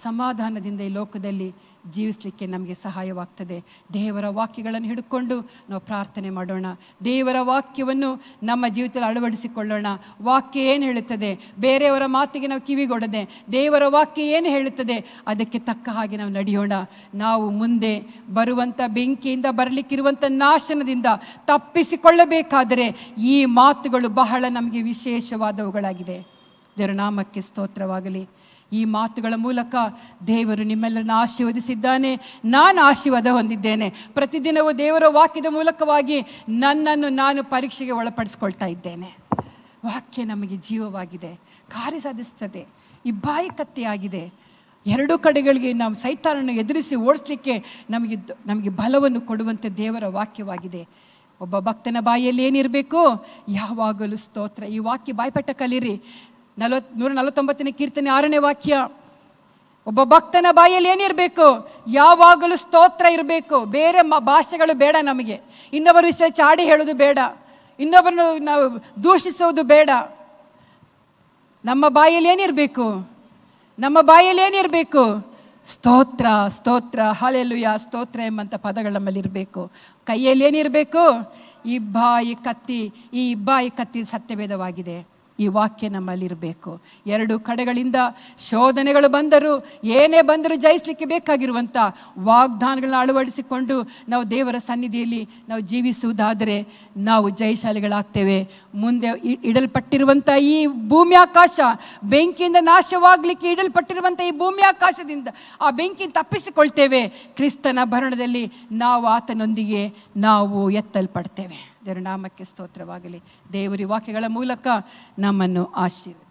ಸಮಾಧಾನದಿಂದ ಈ ಲೋಕದಲ್ಲಿ ಜೀವಿಸಲಿಕ್ಕೆ ನಮಗೆ ಸಹಾಯವಾಗ್ತದೆ. ದೇವರ ವಾಕ್ಯಗಳನ್ನು ಹಿಡ್ಕೊಂಡು ನಾವು ಪ್ರಾರ್ಥನೆ ಮಾಡೋಣ. ದೇವರ ವಾಕ್ಯವನ್ನು ನಮ್ಮ ಜೀವಿತದಲ್ಲಿ ಅಳವಡಿಸಿಕೊಳ್ಳೋಣ. ವಾಕ್ಯ ಏನು ಹೇಳುತ್ತದೆ? ಬೇರೆಯವರ ಮಾತಿಗೆ ನಾವು ಕಿವಿಗೊಡದೆ ದೇವರ ವಾಕ್ಯ ಏನು ಹೇಳುತ್ತದೆ ಅದಕ್ಕೆ ತಕ್ಕ ಹಾಗೆ ನಾವು ನಡೆಯೋಣ. ನಾವು ಮುಂದೆ ಬರುವಂಥ ಬೆಂಕಿಯಿಂದ ಬರಲಿಕ್ಕಿರುವಂಥ ನಾಶನದಿಂದ ತಪ್ಪಿಸಿಕೊಳ್ಳಬೇಕಾದರೆ ಈ ಮಾತುಗಳು ಬಹಳ ನಮಗೆ ವಿಶೇಷವಾದವುಗಳಾಗಿದೆ. ದೇವರ ನಾಮಕ್ಕೆ ಸ್ತೋತ್ರವಾಗಲಿ. ಈ ಮಾತುಗಳ ಮೂಲಕ ದೇವರು ನಿಮ್ಮೆಲ್ಲರನ್ನು ಆಶೀರ್ವದಿಸಿದ್ದಾನೆ. ನಾನು ಆಶೀರ್ವಾದ ಹೊಂದಿದ್ದೇನೆ. ಪ್ರತಿದಿನವೂ ದೇವರ ವಾಕ್ಯದ ಮೂಲಕವಾಗಿ ನನ್ನನ್ನು ನಾನು ಪರೀಕ್ಷೆಗೆ ಒಳಪಡಿಸ್ಕೊಳ್ತಾ ಇದ್ದೇನೆ. ವಾಕ್ಯ ನಮಗೆ ಜೀವವಾಗಿದೆ, ಕಾರ್ಯ ಸಾಧಿಸ್ತದೆ, ಇಬ್ಬಾಯಿಕತೆಯಾಗಿದೆ. ಎರಡೂ ಕಡೆಗಳಿಗೆ ನಾವು ಸೈತಾನನ್ನು ಎದುರಿಸಿ ಓಡಿಸ್ಲಿಕ್ಕೆ ನಮಗೆ ಬಲವನ್ನು ಕೊಡುವಂಥ ದೇವರ ವಾಕ್ಯವಾಗಿದೆ. ಒಬ್ಬ ಭಕ್ತನ ಬಾಯಿಯಲ್ಲಿ ಏನಿರಬೇಕು? ಯಾವಾಗಲೂ ಸ್ತೋತ್ರ. ಈ ವಾಕ್ಯ ಬಾಯ್ಪಟ್ಟ ಕಲೀರಿ. 149ನೇ ಕೀರ್ತನೆ 6ನೇ ವಾಕ್ಯ. ಒಬ್ಬ ಭಕ್ತನ ಬಾಯಲ್ಲಿ ಏನಿರಬೇಕು? ಯಾವಾಗಲೂ ಸ್ತೋತ್ರ ಇರಬೇಕು. ಬೇರೆ ಭಾಷೆಗಳು ಬೇಡ ನಮಗೆ. ಇನ್ನೊಬ್ಬರ ವಿಷಯ ಚಾಡಿ ಹೇಳೋದು ಬೇಡ, ಇನ್ನೊಬ್ಬರನ್ನು ನಾವು ದೂಷಿಸೋದು ಬೇಡ. ನಮ್ಮ ಬಾಯಲ್ಲಿ ಏನಿರಬೇಕು? ಸ್ತೋತ್ರ ಸ್ತೋತ್ರ ಹಲ್ಲೆಲೂಯಾ ಸ್ತೋತ್ರ ಎಂಬಂಥ ಪದಗಳು ನಮ್ಮಲ್ಲಿ ಇರಬೇಕು. ಕೈಯಲ್ಲಿ ಏನಿರಬೇಕು? ಇಬ್ಬಾಯಿ ಕತ್ತಿ. ಈ ಇಬ್ಬಾಯಿ ಕತ್ತಿ ಸತ್ಯವೇದವಾಗಿದೆ. ಈ ವಾಕ್ಯ ನಮ್ಮಲ್ಲಿರಬೇಕು. ಎರಡು ಕಡೆಗಳಿಂದ ಶೋಧನೆಗಳು ಬಂದರೂ, ಏನೇ ಬಂದರೂ ಜಯಿಸಲಿಕ್ಕೆ ಬೇಕಾಗಿರುವಂಥ ವಾಗ್ದಾನಗಳನ್ನ ಅಳವಡಿಸಿಕೊಂಡು ನಾವು ದೇವರ ಸನ್ನಿಧಿಯಲ್ಲಿ ನಾವು ಜೀವಿಸುವುದಾದರೆ ನಾವು ಜಯಶಾಲಿಗಳಾಗ್ತೇವೆ. ಮುಂದೆ ಇಡಲ್ಪಟ್ಟಿರುವಂಥ ಈ ಭೂಮಿ ಆಕಾಶ, ಬೆಂಕಿಯಿಂದ ನಾಶವಾಗಲಿಕ್ಕೆ ಇಡಲ್ಪಟ್ಟಿರುವಂಥ ಈ ಭೂಮಿ ಆಕಾಶದಿಂದ ಆ ಬೆಂಕಿಯಿಂದ ತಪ್ಪಿಸಿಕೊಳ್ತೇವೆ. ಕ್ರಿಸ್ತನ ಭರಣದಲ್ಲಿ ನಾವು ಆತನೊಂದಿಗೆ ನಾವು ಎತ್ತಲ್ಪಡ್ತೇವೆ. ದೇವರ ನಾಮಕ್ಕೆ ಸ್ತೋತ್ರವಾಗಲಿ. ದೇವರ ವಾಕ್ಯಗಳ ಮೂಲಕ ನಮ್ಮನ್ನು ಆಶೀರ್ವದಿಸಿ.